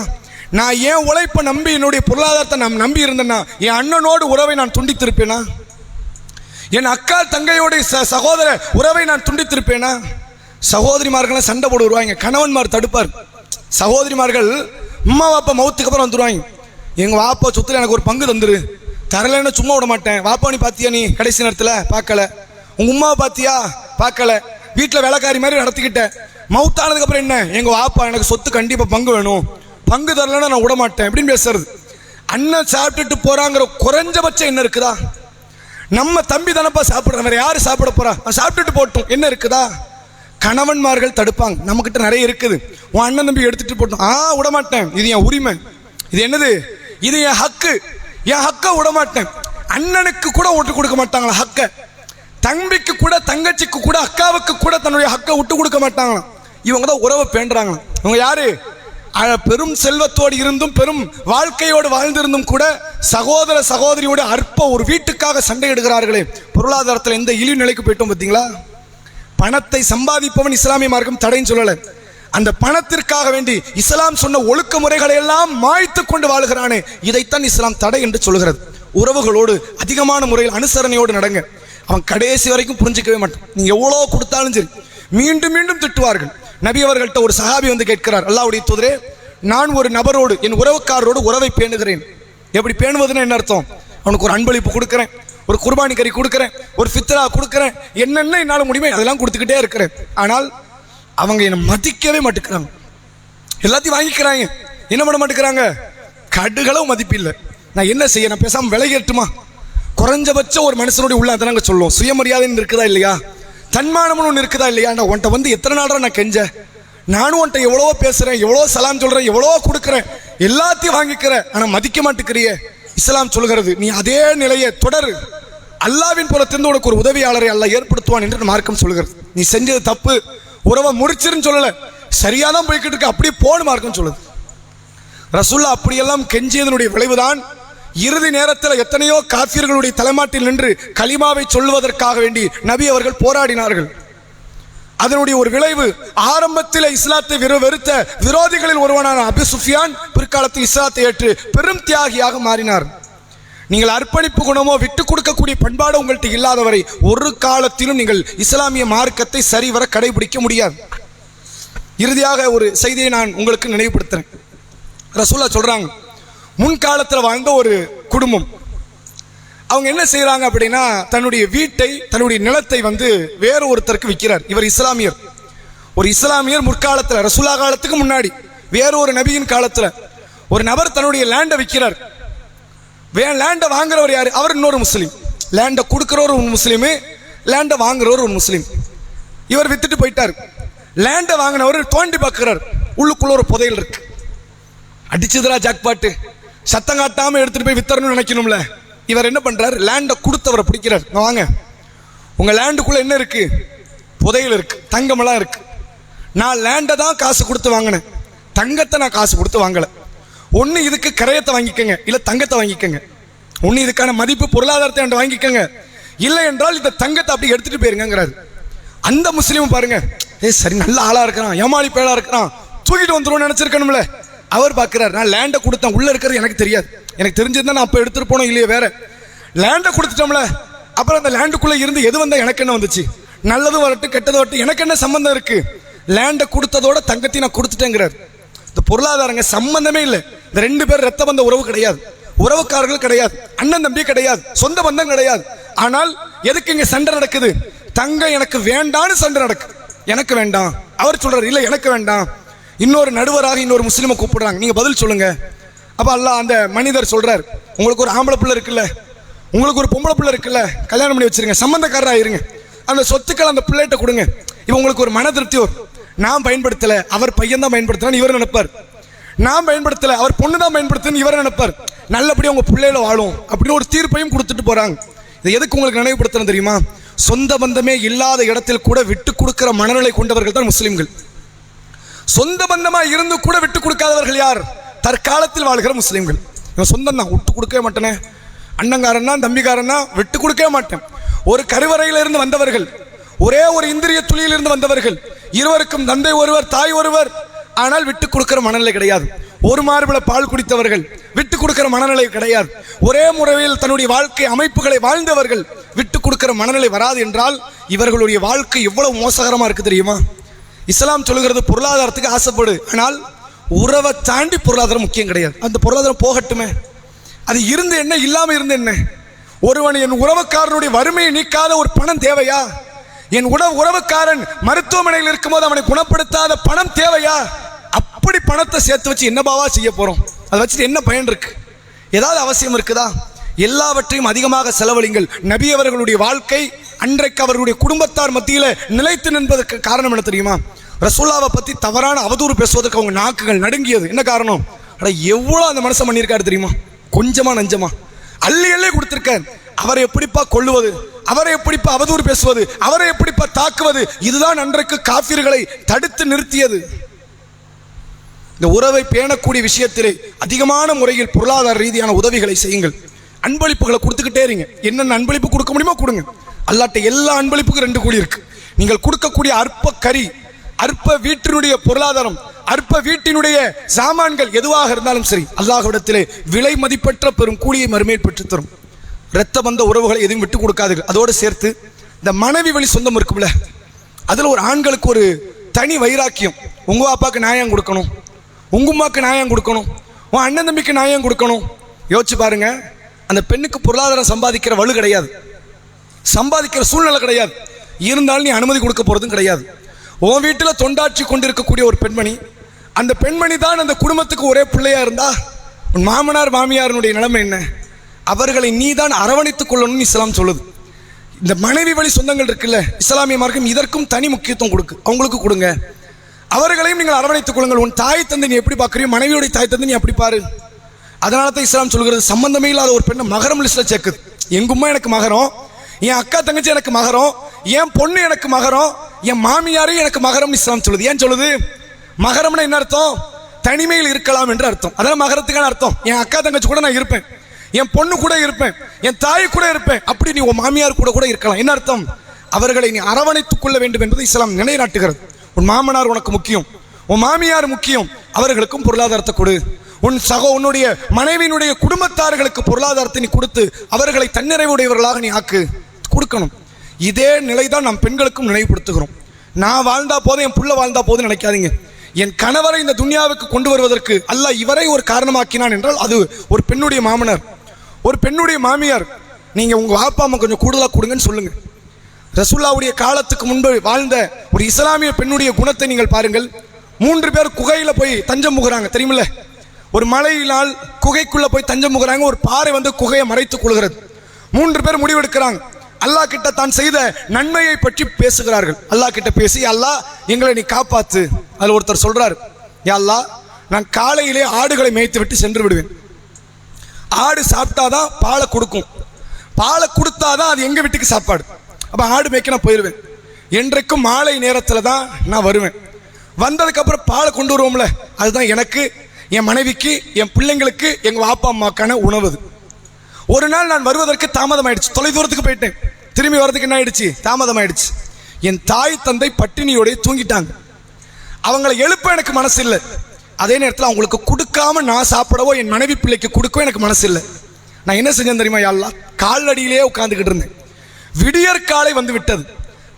நான் ஏன் உழைப்பை நம்பி என்னுடைய பொருளாதாரத்தை நான் நம்பி இருந்தேன்னா என் அண்ணனோடு உறவை நான் துண்டித்திருப்பேனா? என் அக்கா தங்கையோடைய சகோதர உறவை நான் துண்டித்திருப்பேனா? சகோதரிமார்கள் சண்டை போட வருவாங்க, கணவன்மார் தடுப்பார். சகோதரிமார்கள் அம்மா வாப்பா மௌத்துக்கு அப்புறம் வந்துடுவாங்க, எங்கள் வாப்பா சொத்துல எனக்கு ஒரு பங்கு தந்துரு, தரலன்னு சும்மா விட மாட்டேன். வாப்பா நீ பார்த்தியா, நீ கடைசி நேரத்தில் பார்க்கல, உங்கள் உமாவை பார்த்தியா பார்க்கல, வீட்டில் வேலைக்காரி மாதிரி நடத்திக்கிட்ட, மவுத்தானதுக்கு அப்புறம் என்ன, எங்கள் வாப்பா எனக்கு சொத்து கண்டிப்பாக பங்கு வேணும், பங்கு தரலன்னா நான் விட மாட்டேன் அப்படின்னு பேசுறது. அண்ணன் சாப்பிட்டுட்டு போறாங்கிற குறைஞ்சபட்சம் என்ன இருக்குதா? நம்ம தம்பி தானப்பா சாப்பிட்ற, வேற யாரு சாப்பிட போறா, சாப்பிட்டுட்டு போட்டோம் என்ன இருக்குதா? கணவன்மார்கள் தடுப்பாங்க. நம்மக்கிட்ட நிறைய இருக்குது, உன் அண்ணன் தம்பி எடுத்துட்டு போட்டோம், விடமாட்டேன், இது என் உரிமை, இது என்னது, இது என் ஹக்கு, என் ஹக்கை விடமாட்டேன். அண்ணனுக்கு கூட விட்டு கொடுக்க மாட்டாங்களா ஹக்கை, தம்பிக்கு கூட, தங்கச்சிக்கு கூட, அக்காவுக்கு கூட தன்னுடைய ஹக்கை விட்டு கொடுக்க மாட்டாங்களாம். இவங்க தான் உறவை பேண்டுறாங்களாம். இவங்க யாரு? பெரும் செல்வத்தோடு இருந்தும் பெரும் வாழ்க்கையோடு வாழ்ந்திருந்தும் கூட சகோதர சகோதரியோட அற்ப ஒரு வீட்டுக்காக சண்டையிடுகிறார்களே. பொருளாதாரத்தில் எந்த இழிவு நிலைக்கு போயிட்டோம் பார்த்தீங்களா? பணத்தை சம்பாதிப்பவன் இஸ்லாமிய மார்க்கம் தடைன்னு சொல்லலை. அந்த பணத்திற்காக வேண்டி இஸ்லாம் சொன்ன ஒழுக்க முறைகளை எல்லாம் மாய்த்து கொண்டு வாழ்கிறானே, இதைத்தான் இஸ்லாம் தடை என்று சொல்கிறது. உறவுகளோடு அதிகமான முறையில் அனுசரணையோடு நடங்க. அவன் கடைசி வரைக்கும் புரிஞ்சிக்கவே மாட்டான். நீங்க எவ்வளோ கொடுத்தாலும் சரி மீண்டும் மீண்டும் திட்டுவார்கள். நபி அவர்கள்ட்ட ஒரு சஹாபி வந்து கேட்கிறார், அல்லாஹ்வுடைய தூதரே, நான் ஒரு நபரோடு, என் உறவுக்காரரோடு உறவை பேணுகிறேன். எப்படி பேணுவதுன்னு என்ன அர்த்தம்? அவனுக்கு ஒரு அன்பளிப்பு கொடுக்குறேன், ஒரு குர்பானி கறி கொடுக்குறேன், ஒரு ஃபித்ரா கொடுக்குறேன், என்னென்ன என்னால் முடியுமே அதெல்லாம் கொடுத்துக்கிட்டே இருக்கிறேன். ஆனால் அவங்க என்னை மதிக்கவே மாட்டேங்கிறாங்க. எல்லாத்தையும் வாங்கிக்கிறாங்க, என்ன பண்ண மாட்டேங்கிறாங்க? கடுகளவு மதிப்பு இல்லை. நான் என்ன செய்ய? நான் பேசாமல் விலகிட்டுமா? குறைஞ்சபட்சம் ஒரு மனுஷனுடைய உள்ள அதை நாங்கள் சொல்லுவோம், சுயமரியாதைன்னு இருக்குதா இல்லையா, தன்மானம்னு ஒன்று இருக்குதா இல்லையா? நான் உன்ட்ட வந்து எத்தனை நாளாக நான் கெஞ்ச, நானும் உன்ட்ட எவ்வளோ பேசுகிறேன், எவ்வளோ சலாம் சொல்கிறேன், எவ்வளோ கொடுக்குறேன், எல்லாத்தையும் வாங்கிக்கிறேன், ஆனால் மதிக்க மாட்டேங்கிறியே. இஸ்லாம் சொல்கிறது, நீ அதே நிலையை தொடரு, அல்லாவின் புறத்திலிருந்து உனக்கு ஒரு உதவியாளரை அல்லாஹ் ஏற்படுத்துவான் என்று மார்க்கம் சொல்கிறது. நீ செஞ்சது தப்பு, உறவை முறிச்சிருன்னு சொல்லலை, சரியாக தான் போய்கிட்டு இருக்கு, அப்படியே போன்னு மார்க்கம் சொல்லுது. ரசூல்லா அப்படியெல்லாம் கெஞ்சியதனுடைய விளைவுதான் இறுதி நேரத்தில் எத்தனையோ காஃபிர்களுடைய தலைமாட்டில் நின்று கலிமாவை சொல்லுவதற்காக வேண்டி நபி அவர்கள் போராடினார்கள். அதனுடைய ஒரு விளைவு, ஆரம்பத்தில் இஸ்லாத்தை வெறுத்த விரோதிகளில் ஒருவனான அபு சுஃபியான் பிற்காலத்தில் இஸ்லாத்தை ஏற்று பெரும் தியாகியாக மாறினார். நீங்கள் அர்ப்பணிப்பு குணமோ விட்டு கொடுக்கக்கூடிய பண்பாடு உங்கள்கிட்ட இல்லாதவரை ஒரு காலத்திலும் நீங்கள் இஸ்லாமிய மார்க்கத்தை சரிவர கடைபிடிக்க முடியாது. இறுதியாக ஒரு செய்தியை நான் உங்களுக்கு நினைவுபடுத்துறேன். ரசூல்லா சொல்றாங்க, முன்காலத்தில் வாழ்ந்த ஒரு குடும்பம், அவங்க என்ன செய்யறாங்க அப்படின்னா, தன்னுடைய வீட்டை, தன்னுடைய நிலத்தை வந்து வேற ஒருத்தருக்கு விற்கிறார். இவர் இஸ்லாமியர், ஒரு இஸ்லாமியர். முற்காலத்தில் ரசூலா காலத்துக்கு முன்னாடி வேற ஒரு நபியின் காலத்தில் ஒரு நபர் தன்னுடைய லேண்டை விற்கிறார். லேண்டை வாங்குறவர் யாரு? அவர் இன்னொரு முஸ்லீம். லேண்டை கொடுக்குறவர் ஒரு முஸ்லீமு, லேண்டை வாங்குறவர் ஒரு முஸ்லீம். இவர் வித்துட்டு போயிட்டார். லேண்டை வாங்கினவர் தோண்டி பார்க்கிறார், உள்ளுக்குள்ள ஒரு புதையல் இருக்கு. அடிச்சதுரா ஜாக்பாட்டு, சத்தம் காட்டாம எடுத்துட்டு போய் வித்தரணும்னு நினைக்கணும்ல. இவர் என்ன பண்றாரு? லேண்டை கொடுத்தவரை பிடிக்கிறார். வாங்க, உங்க லேண்டுக்குள்ள என்ன இருக்கு? புதையல் இருக்கு, தங்கமெல்லாம் இருக்கு. நான் லேண்டை தான் காசு கொடுத்து வாங்கினேன், தங்கத்தை நான் காசு கொடுத்து வாங்கல. ஒன்று இதுக்கு கரையத்தை வாங்கிக்கங்க, இல்லை தங்கத்தை வாங்கிக்கங்க. ஒன்று இதுக்கான மதிப்பு பொருளாதாரத்தை வாங்கிக்கங்க, இல்லை என்றால் இந்த தங்கத்தை அப்படி எடுத்துட்டு போயிருங்கிறாரு. அந்த முஸ்லீம் பாருங்க, சரி நல்ல ஆளா இருக்கிறான், ஏமாளி பேளா இருக்கிறான், தூக்கிட்டு வந்துடும் நினைச்சிருக்கணும்ல. அவர் பார்க்கிறார், நான் லேண்டை கொடுத்தேன், உள்ள இருக்கிறது எனக்கு தெரியாது, எனக்கு தெரிஞ்சிருந்தா நான் அப்போ எடுத்துட்டு போனோம் இல்லையே, வேற லேண்டை கொடுத்துட்டோம்ல. அப்புறம் அந்த லேண்டுக்குள்ள இருந்து எது வந்தா எனக்கு என்ன வந்துச்சு? நல்லது வரட்டும் கெட்டது வரட்டும், எனக்கு என்ன சம்பந்தம் இருக்கு? லேண்டை கொடுத்ததோட தங்கத்தையும் நான் கொடுத்துட்டேங்கிறார். இந்த பொருளாதாரங்க சம்பந்தமே இல்லை. இந்த ரெண்டு பேர் ரத்த பந்த உறவு கிடையாது, உறவுக்காரர்கள் கிடையாது, அண்ணன் தம்பி கிடையாது, சொந்த பந்தம் கிடையாது. ஆனால் எதுக்கு இங்க சண்டை நடக்குது? தங்கம் எனக்கு வேண்டான்னு சண்டை நடக்குது. எனக்கு வேண்டாம், அவர் சொல்றாரு இல்லை எனக்கு வேண்டாம். இன்னொரு நடுவராக இன்னொரு முஸ்லீமை கூப்பிடுறாங்க, நீங்க பதில் சொல்லுங்க. அப்ப அல்லாஹ் அந்த மனிதர் சொல்றார், உங்களுக்கு ஒரு ஆம்பளை பிள்ளை இருக்குல்ல, உங்களுக்கு ஒரு பொம்பளை பிள்ளை இருக்குல்ல, கல்யாணம் பண்ணி வச்சிருங்க, சம்பந்தக்காரராக இருங்க, அந்த சொத்துக்கள் அந்த பிள்ளைகிட்ட கொடுங்க. இப்போ உங்களுக்கு ஒரு மன திருப்தி வரும். நான் பயன்படுத்தல, அவர் பையன் தான் பயன்படுத்தினான்னு இவர் நினைப்பார். நான் பயன்படுத்தல, அவர் பொண்ணு தான் பயன்படுத்துன்னு இவர் நினைப்பார். நல்லபடியாக உங்க பிள்ளையில வாழும் அப்படின்னு ஒரு தீர்ப்பையும் கொடுத்துட்டு போறாங்க. இதை எதுக்கு உங்களுக்கு நினைவுபடுத்தணும் தெரியுமா? சொந்த பந்தமே இல்லாத இடத்தில் கூட விட்டு கொடுக்கிற மனநிலை கொண்டவர்கள் தான் முஸ்லிம்கள். சொந்த பந்தமா இருந்து கூட விட்டு கொடுக்காதவர்கள் யார்? தற்காலத்தில் வாழ்கிற முஸ்லிம்கள். இவன் சொந்தம் தான், விட்டு கொடுக்கவே மாட்டேனே, அண்ணங்காரன் தான் தம்பிக்காரன் தான், விட்டு கொடுக்கவே மாட்டேன். ஒரு கருவறையிலிருந்து வந்தவர்கள், ஒரே ஒரு இந்திரிய துளியிலிருந்து வந்தவர்கள், இருவருக்கும் தந்தை ஒருவர் தாய் ஒருவர், ஆனால் விட்டு கொடுக்கிற மனநிலை கிடையாது. ஒரு மார்பிள பால் குடித்தவர்கள், விட்டு கொடுக்கிற மனநிலை கிடையாது. ஒரே முறையில் தன்னுடைய வாழ்க்கை அமைப்புகளை வாழ்ந்தவர்கள், விட்டு கொடுக்கிற மனநிலை வராது என்றால் இவர்களுடைய வாழ்க்கை எவ்வளவு மோசகரமா இருக்கு தெரியுமா? இஸ்லாம் சொல்லுகிறது, பொருளாதாரத்துக்கு ஆசைப்படு, ஆனால் உறவை தாண்டி பொருளாதாரம் முக்கியம் கிடையாது. அந்த பொருளாதாரம் போகட்டுமே, அது இருந்து என்ன இல்லாம இருந்து என்ன? ஒருவன் என் உறவுக்காரனுடைய வறுமையை நீக்காத ஒரு பணம் தேவையா? என் உறவுக்காரன் மருத்துவமனையில் இருக்கும்போது அவனை குணப்படுத்தாத பணம் தேவையா? அப்படி பணத்தை சேர்த்து வச்சு என்ன பாவா செய்ய போறோம்? அதை வச்சுட்டு என்ன பயன் இருக்கு? ஏதாவது அவசியம் இருக்குதா? எல்லாவற்றையும் அதிகமாக செலவழிங்கள். நபி அவர்களுடைய வாழ்க்கை அன்றைக்கு அவர்களுடைய குடும்பத்தார் மத்தியில் நிலைத்து நின்பதற்கு காரணம் என்ன தெரியுமா? ரசூலுல்லாஹ்வை பற்றி தவறான அவதூறு பேசுவதற்கு அவங்க நாக்குகள் நடுங்கியது. என்ன காரணம்? எவ்வளோ அந்த மனுஷன் பண்ணியிருக்காரு தெரியுமா? கொஞ்சமா நஞ்சமா அள்ளி அள்ளி கொடுத்திருக்கார். அவரை எப்படிப்பா கொல்லுவது, அவரை எப்படிப்பா அவதூறு பேசுவது, அவரை எப்படிப்பா தாக்குவது, இதுதான் அன்றைக்கு காஃபிர்களை தடுத்து நிறுத்தியது. இந்த உறவை பேணக்கூடிய விஷயத்திலே அதிகமான முறையில் பொருளாதார ரீதியான உதவிகளை செய்யுங்கள். அன்பளிப்புகளை கொடுத்துக்கிட்டே இருங்க. என்னென்ன அன்பளிப்பு கொடுக்க முடியுமோ கொடுங்க. அல்லாட்ட எல்லா அன்பளிப்புக்கும் 2 கூலி இருக்கு. நீங்கள் கொடுக்கக்கூடிய அற்ப கறி, அற்ப வீட்டினுடைய பொருளாதாரம், அற்ப வீட்டினுடைய சாமான்கள் எதுவாக இருந்தாலும் சரி, அல்லாஹ்விடத்திலே விலை மதிப்பற்ற பெரும் கூலியை மறுமையில் பெற்றுத்தரும். இரத்த பந்த உறவுகளை எதுவும் விட்டு கொடுக்காதீர்கள். அதோடு சேர்த்து இந்த மனைவி வழி சொந்தம் இருக்கும்ல, அதில் ஒரு ஆண்களுக்கு ஒரு தனி வைராக்கியம். உங்க அப்பாவுக்கு நியாயம் கொடுக்கணும், உங்க அம்மாவுக்கு நியாயம் கொடுக்கணும், உன் அண்ணன் தம்பிக்கு நியாயம் கொடுக்கணும். யோசிச்சு பாருங்க, அந்த பெண்ணுக்கு பொருளாதாரம் சம்பாதிக்கிற வலு கிடையாது, சம்பாதிக்கிற சூழ்நிலை கிடையாது. இருந்தாலும் நீ அனுமதி கொடுக்க போறதும் கிடையாது. உன் வீட்டில் தொண்டாற்றி கொண்டிருக்கக்கூடிய ஒரு பெண்மணி, அந்த பெண்மணி தான் அந்த குடும்பத்துக்கு ஒரே பிள்ளையா இருந்தா உன் மாமனார் மாமியாருடைய நிலைமை என்ன? அவர்களை நீ தான் அரவணைத்துக் கொள்ளணும்னு இஸ்லாம் சொல்லுது. இந்த மனைவி வழி சொந்தங்கள் இருக்குல்ல, இஸ்லாமிய மார்க்கம் இதற்கும் தனி முக்கியத்துவம் கொடுக்கு. அவங்களுக்கு கொடுங்க, அவர்களையும் நீங்கள் அரவணைத்துக் கொள்ளுங்கள். உன் தாய் தந்தை நீ எப்படி பார்க்குறியோ, மனைவியோடைய தாய் தந்தை நீ அப்படி பாரு. அதனால தான் இஸ்லாம் சொல்கிறது, சம்பந்தமே இல்லாத ஒரு பெண்ணை மகரம் லிஸ்ட்ல சேர்க்குது. எங்கும்மா எனக்கு மகரம், என் அக்கா தங்கச்சி எனக்கு மகரம், என் பொண்ணு எனக்கு மகரம், என் மாமியாரையும் எனக்கு மகரம் இஸ்லாம் சொல்லுது. ஏன் சொல்லுது? மகரம்னா என்ன அர்த்தம்? தனிமையில் இருக்கலாம் என்று அர்த்தம். அதான் மகரத்துக்கான அர்த்தம். என் அக்கா தங்கச்சி கூட நான் இருப்பேன், என் பொண்ணு கூட இருப்பேன், என் தாய் கூட இருப்பேன். அப்படி நீ உன் மாமியார் கூட இருக்கலாம். என்ன அர்த்தம்? அவர்களை நீ அரவணைத்துக் கொள்ள வேண்டும் என்பது இஸ்லாம் நிலைநாட்டுகிறது. உன் மாமனார் உனக்கு முக்கியம், உன் மாமியார் முக்கியம், அவர்களுக்கும் பொருளாதாரத்தை கொடு. உன்னுடைய மனைவியினுடைய குடும்பத்தார்களுக்கு பொருளாதாரத்தை நீ கொடுத்து அவர்களை தன்னிறைவுடையவர்களாக நீ ஆக்கு, கொடுக்கணும். இதே நிலைதான் நாம் பெண்களுக்கும் நினைவுபடுத்துகிறோம். நான் வாழ்ந்தா போதும், என் புள்ள வாழ்ந்தா போதும் நினைக்காதீங்க. என் கணவரை இந்த துன்யாவுக்கு கொண்டு வருவதற்கு அல்லாஹ் இவரை ஒரு காரணமாக்கினான் என்றால் அது ஒரு பெண்ணுடைய மாமனார், ஒரு பெண்ணுடைய மாமியார். நீங்க உங்க வாப்பா அம்மா கொஞ்சம் கூடுதலா கொடுங்கன்னு சொல்லுங்க. ரசூலுல்லாஹ்வுடைய காலத்துக்கு முன்பு வாழ்ந்த ஒரு இஸ்லாமிய பெண்ணுடைய குணத்தை நீங்கள் பாருங்கள். 3 பேர் குகையில போய் தஞ்சம் புகுறாங்க, தெரியுமில்ல? ஒரு மலையினால் குகைக்குள்ள போய் தஞ்சம் புகுறாங்க. ஒரு பாறை வந்து குகையை மறைத்துக் கொள்கிறது. 3 பேர் முடிவெடுக்கிறாங்க. அல்லாஹ் கிட்ட தான் செய்த நன்மையை பற்றி பேசுகிறார்கள். அல்லாஹ் கிட்ட பேசி, அல்லாஹ் எங்களை நீ காப்பாத்து. அதில் ஒருத்தர் சொல்றாரு, யா அல்லாஹ், நான் காலையிலே ஆடுகளை மேய்த்து விட்டு சென்று விடுவேன். ஆடு சாப்பிட்டாதான் பாலை கொடுக்கும், பாலை கொடுத்தாதான் அது எங்க வீட்டுக்கு சாப்பாடு. அப்ப ஆடு மேய்க்க நான் போயிடுவேன். என்றைக்கும் மாலை நேரத்தில் தான் நான் வருவேன். வந்ததுக்கு அப்புறம் பாலை கொண்டு வருவோம்ல, அதுதான் எனக்கு, என் மனைவிக்கு, என் பிள்ளைங்களுக்கு, எங்க வாப்பா அம்மாக்கான உணவு. ஒரு நாள் நான் வருவதற்கு தாமதம் ஆயிடுச்சு, தொலை தூரத்துக்கு போயிட்டேன். திரும்பி வர்றதுக்கு என்ன ஆயிடுச்சு? தாமதம் ஆயிடுச்சு. என் தாய் தந்தை பட்டினியோட தூங்கிட்டாங்க. அவங்களை எழுப்ப எனக்கு மனசு இல்லை. அதே நேரத்தில் அவங்களுக்கு கொடுக்காம நான் சாப்பிடவோ என் மனைவி பிள்ளைக்கு கொடுக்கவோ எனக்கு மனசு இல்லை. நான் என்ன செஞ்சேன் தெரியுமா? யா அல்லாஹ், காலடியிலேயே உட்காந்துக்கிட்டு இருந்தேன். விடியற் காலை வந்து விட்டது.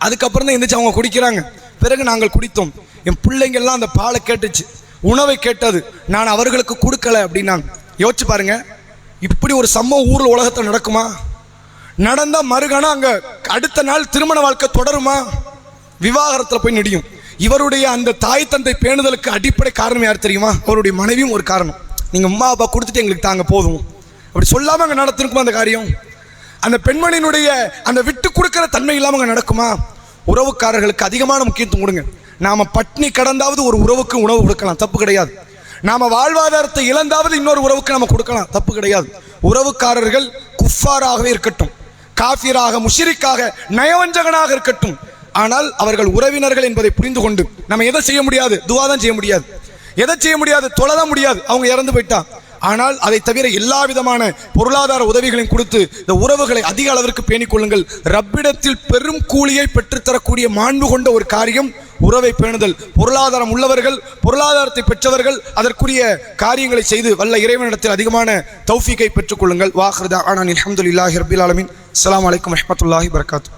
அதுக்கப்புறம் தான் எந்திரிச்சு அவங்க குடிக்கிறாங்க. பிறகு நாங்கள் குடித்தோம். என் பிள்ளைங்க எல்லாம் அந்த பாலை கேட்டுச்சு, உணவை கேட்டது, நான் அவர்களுக்கு கொடுக்கல அப்படின்னாங்க. யோசிச்சு பாருங்க, இப்படி ஒரு சம்பவம் ஊரில் உலகத்தில் நடக்குமா? நடந்தா மறுகணம் அங்க அடுத்த நாள் திருமண வாழ்க்கை தொடருமா? விவாகரத்தில் போய் நெடியும். இவருடைய அந்த தாய் தந்தை பேணுதலுக்கு அடிப்படை காரணம் யார் தெரியுமா? அவருடைய மனைவியும் ஒரு காரணம். நீங்க அம்மா அப்பா கொடுத்துட்டு எங்களுக்கு தாங்க போதும் அப்படி சொல்லாம அங்க நடத்திருக்குமா அந்த காரியம்? அந்த பெண்மணியினுடைய அந்த விட்டு கொடுக்கிற தன்மை இல்லாம அங்க நடக்குமா? உறவுக்காரர்களுக்கு அதிகமான முக்கியத்துவம் கொடுங்க. நாம பட்னி கடந்தாவது ஒரு உறவுக்கு உணவு கொடுக்கலாம், தப்பு கிடையாது. நாம வாழ்வாதாரத்தை இழந்தாவது இன்னொரு உறவுக்கு நம்ம கொடுக்கலாம், தப்பு கிடையாது. உறவுக்காரர்கள் குஃபாராகவே இருக்கட்டும், காஃபிராக, முஷ்ரிக்காக, நயவஞ்சகனாக இருக்கட்டும், ஆனால் அவர்கள் உறவினர்கள் என்பதை புரிந்து கொண்டு நம்ம எதை செய்ய முடியாது? துவா தான் செய்ய முடியாது. எதை செய்ய முடியாது? தொழதான் முடியாது, அவங்க இறந்து போயிட்டா. ஆனால் அதை தவிர எல்லா விதமான பொருளாதார உதவிகளையும் கொடுத்து இந்த உறவுகளை அதிக அளவிற்கு பேணிக் கொள்ளுங்கள். ரப்பிடத்தில் பெரும் கூலியை பெற்றுத்தரக்கூடிய மாண்பு கொண்ட ஒரு காரியம் உறவை பேணுதல். பொருளாதாரம் உள்ளவர்கள், பொருளாதாரத்தை பெற்றவர்கள் அதற்குரிய காரியங்களை செய்து வல்ல இறைவனிடத்தில் அதிகமான தௌஃபீக்கை பெற்றுக் கொள்ளுங்கள். வாஹிர் ஆனான் அல்ஹம்துலில்லாஹி ரப்பில் ஆலமீன். அஸ்ஸலாமு அலைக்கும் வரஹ்மத்துல்லாஹி வபரகாத்துஹு.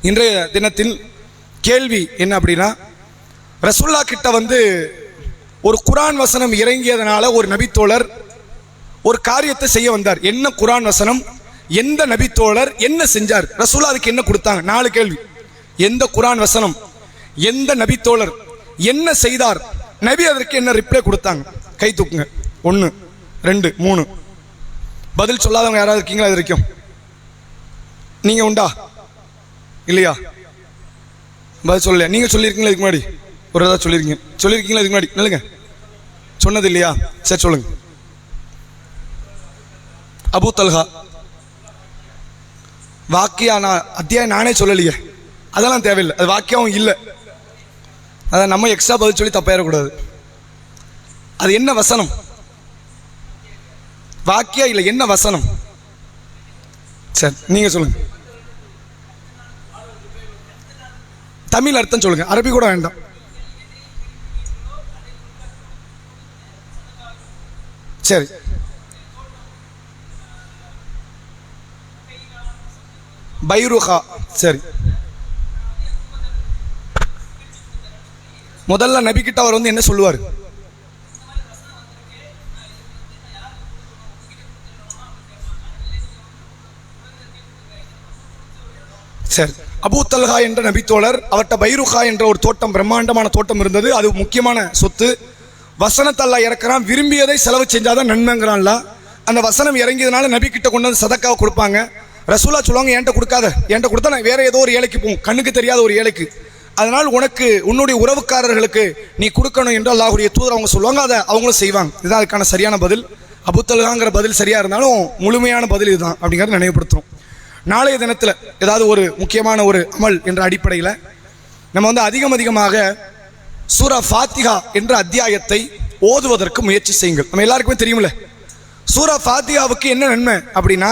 இன்றைய தினத்தில் கேள்வி என்ன அப்படின்னா, ரசூலுல்லாஹ் கிட்ட வந்து ஒரு குர்ஆன் வசனம் இறங்கியதனால ஒரு நபித்தோழர் ஒரு காரியத்தை செய்ய வந்தார். என்ன குர்ஆன் வசனம், எந்த நபித்தோழர் என்ன செஞ்சார், ரசூலுல்லாஹ் அதுக்கு என்ன கொடுத்தாங்க? 4 கேள்வி. எந்த குர்ஆன் வசனம், எந்த நபித்தோழர் என்ன செய்தார், நபி அதற்கு என்ன ரிப்ளை கொடுத்தாங்க? கை தூக்குங்க. 1 2 3. பதில் சொல்லாதவங்க யாராவது இருக்கீங்களா? இது வரைக்கும் நீங்கள் உண்டா இல்லையா? பதில் சொல்லலையா? நீங்கள் சொல்லியிருக்கீங்களா இதுக்கு முன்னாடி? ஒரு ஏதாவது சொல்லியிருக்கீங்களா இதுக்கு முன்னாடி? இல்லைங்க, சொன்னது இல்லையா? சரி சொல்லுங்க. அபூ தல்ஹா வாக்கியா அத்தியாயம் நானே சொல்லலையே, அதெல்லாம் தேவையில்லை, அது வாக்கியாவும் இல்லை. அதை நம்ம எக்ஸ்ட்ரா பதில் சொல்லி தப்பாயிடக்கூடாது. அது என்ன வசனம்? வாக்கியா இல்லை, என்ன வசனம்? சரி நீங்க சொல்லுங்க. தமிழ் அர்த்தம் சொல்லுங்க, அரபி கூட வேண்டாம். சரி, பைருஹா. சரி, முதல்ல நபி கிட்ட அவர் வந்து என்ன சொல்லுவார்? சரி, அபூ தல்ஹா என்ற நபி தோழர், அவர்கிட்ட பைருஹா என்ற ஒரு தோட்டம், பிரம்மாண்டமான தோட்டம் இருந்தது. அது முக்கியமான சொத்து. வசனத்தல்லா இறக்குறான், விரும்பியதை செலவு செஞ்சாதான் நன்மைங்கிறான்ல. அந்த வசனம் இறங்கியதுனால நபி கிட்ட கொண்டு வந்து சதக்காவை கொடுப்பாங்க. ரசூலா சொல்லுவாங்க, என்கிட்ட கொடுக்காத, என்கிட்ட கொடுத்தா நான் வேற ஏதோ ஒரு ஏழைக்கு போகும், கண்ணுக்கு தெரியாத ஒரு ஏழைக்கு, அதனால் உனக்கு உன்னுடைய உறவுக்காரர்களுக்கு நீ கொடுக்கணும் என்று அல்லாஹ்வுடைய தூதர் அவங்க சொல்லுவாங்க. அதை அவங்களும் செய்வாங்க. இதுதான் அதுக்கான சரியான பதில். அபூ தல்ஹாங்கிற பதில் சரியா இருந்தாலும் முழுமையான பதில் இதுதான் அப்படிங்கிறத நினைவுபடுத்துறோம். நாளைய தினத்தில் ஏதாவது ஒரு முக்கியமான ஒரு அமல் என்ற அடிப்படையில் நம்ம வந்து அதிகமாக சூரா ஃபாத்திஹா என்ற அத்தியாயத்தை ஓதுவதற்கு முயற்சி செய்யுங்கள். நம்ம எல்லாருக்குமே தெரியும்ல, சூரா ஃபாத்திஹாவுக்கு என்ன நன்மை அப்படின்னா,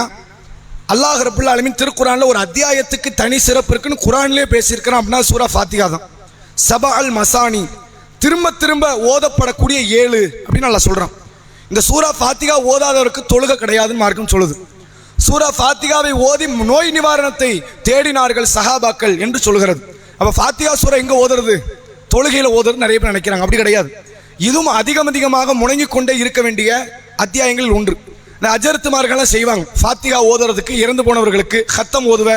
அல்லாஹ் ரப்புல் ஆலமீன் திருக்குறான்ல ஒரு அத்தியாயத்துக்கு தனி சிறப்பு இருக்குன்னு குரான்லேயே பேசியிருக்கிறான். அப்படின்னா சூரா ஃபாத்திஹா தான். சபா அல் மசானி, திரும்ப திரும்ப ஓதப்படக்கூடிய 7 அப்படின்னு நல்லா சொல்றான். இந்த சூரா ஃபாத்திஹா ஓதாதவருக்கு தொழுகை கிடையாதுன்னு மார்க்கம் சொல்லுது. சூரா ஃபாத்திஹாவை ஓதி நோய் நிவாரணத்தை தேடினார்கள் சஹாபாக்கள் என்று சொல்கிறது. அப்ப ஃபாத்திஹா சூரா எங்க ஓதுறது? தொழுகையில ஓதுறது நிறைய பேர் நினைக்கிறாங்க. அப்படி கிடையாது. இதுவும் அதிகமாக முணங்கி கொண்டே இருக்க வேண்டிய அத்தியாயங்கள் ஒன்று. அஜர்த்துமார்கள்லாம் செய்வாங்க ஃபாத்திஹா ஓதுறதுக்கு, இறந்து போனவர்களுக்கு ஹத்தம் ஓதுவ,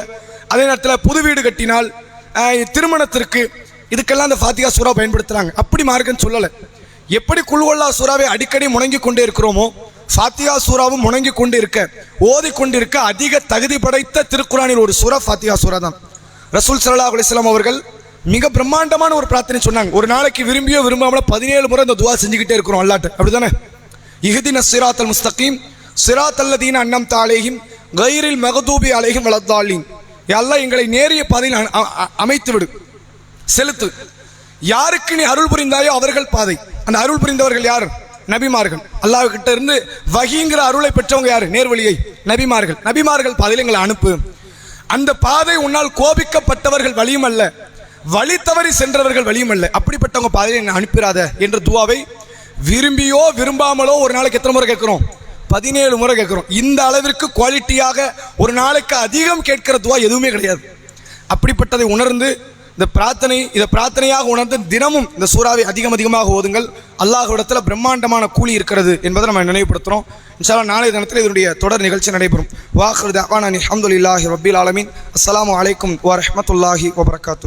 அதே நேரத்தில் புது வீடு கட்டினால், திருமணத்திற்கு, இதுக்கெல்லாம் அந்த ஃபாத்திஹா சூறா பயன்படுத்துறாங்க. அப்படி மார்க்கம் சொல்லலை. எப்படி குல்வல்லா சூறாவை அடிக்கடி முணங்கி கொண்டே இருக்கிறோமோ, ஃபாத்திஹா சூறாவும் முணங்கி கொண்டு இருக்க, ஓதிக்கொண்டிருக்க அதிக தகுதி படைத்த திருக்குறானில் ஒரு சூறா ஃபாத்திஹா சூறா தான். ரசூல் ஸல்லல்லாஹு அலைஹி வஸல்லம் அவர்கள் மிக பிரம்மாண்டமான ஒரு பிரார்த்தனை சொன்னாங்க. ஒரு நாளைக்கு விரும்பியோ விரும்பாமல 17 முறை இந்த துவா செஞ்சுக்கிட்டே இருக்கிறோம் அல்லாஹ்ட்ட. அப்படிதானே? இஹ்தினஸ் ஸிராத்தல் முஸ்தகீம் ஸிராத்தல் லதீன அன்அம்த அலைஹிம் கைரில் மக்தூபி அலைஹிம் வலத்தாலின். யா அல்லாஹ், எங்களை நேரிய பாதையில் அமைத்து விடு, செலுத்து. யாருக்கு நீ அருள் புரிந்தாயோ அவர்கள் பாதை. அந்த அருள் புரிந்தவர்கள் யார்? நபிமார்கள். அல்லாஹ் கிட்ட இருந்து வஹீங்கிற அருளை பெற்றவங்க யாரு? நேர்வழியை நபிமார்கள். நபிமார்கள் பாதையில் எங்களை அனுப்பு. அந்த பாதை உன்னால் கோபிக்கப்பட்டவர்கள் வழியும் அல்ல, வழி தவறி சென்றவர்கள் வழியும் அல்ல, அப்படிப்பட்டவங்க பாதையை என்னை அனுப்பிடாத என்ற துவாவை விரும்பியோ விரும்பாமலோ ஒரு நாளைக்கு எத்தனை முறை கேட்கிறோம்? 17 முறை கேட்கிறோம். இந்த அளவிற்கு குவாலிட்டியாக ஒரு நாளைக்கு அதிகம் கேட்கிற துவா எதுவுமே கிடையாது. அப்படிப்பட்டதை உணர்ந்து இதை பிரார்த்தனையாக உணர்ந்து தினமும் இந்த சூறாவை அதிகமாக ஓதுங்கள். அல்லாஹ்விடத்தில் பிரம்மாண்டமான கூலி இருக்கிறது என்பதை நம்ம நினைவுபடுத்துகிறோம். இன்ஷா அல்லாஹ் நாளைய தினத்தில் இதனுடைய தொடர் நிகழ்ச்சி நடைபெறும். வாஹிரு தஅவானா அல்ஹம்துலில்லாஹி ரப்பில் ஆலமீன். அஸ்ஸலாமு அலைக்கும் வரஹ்மத்துல்லாஹி வபரகாத்துஹு.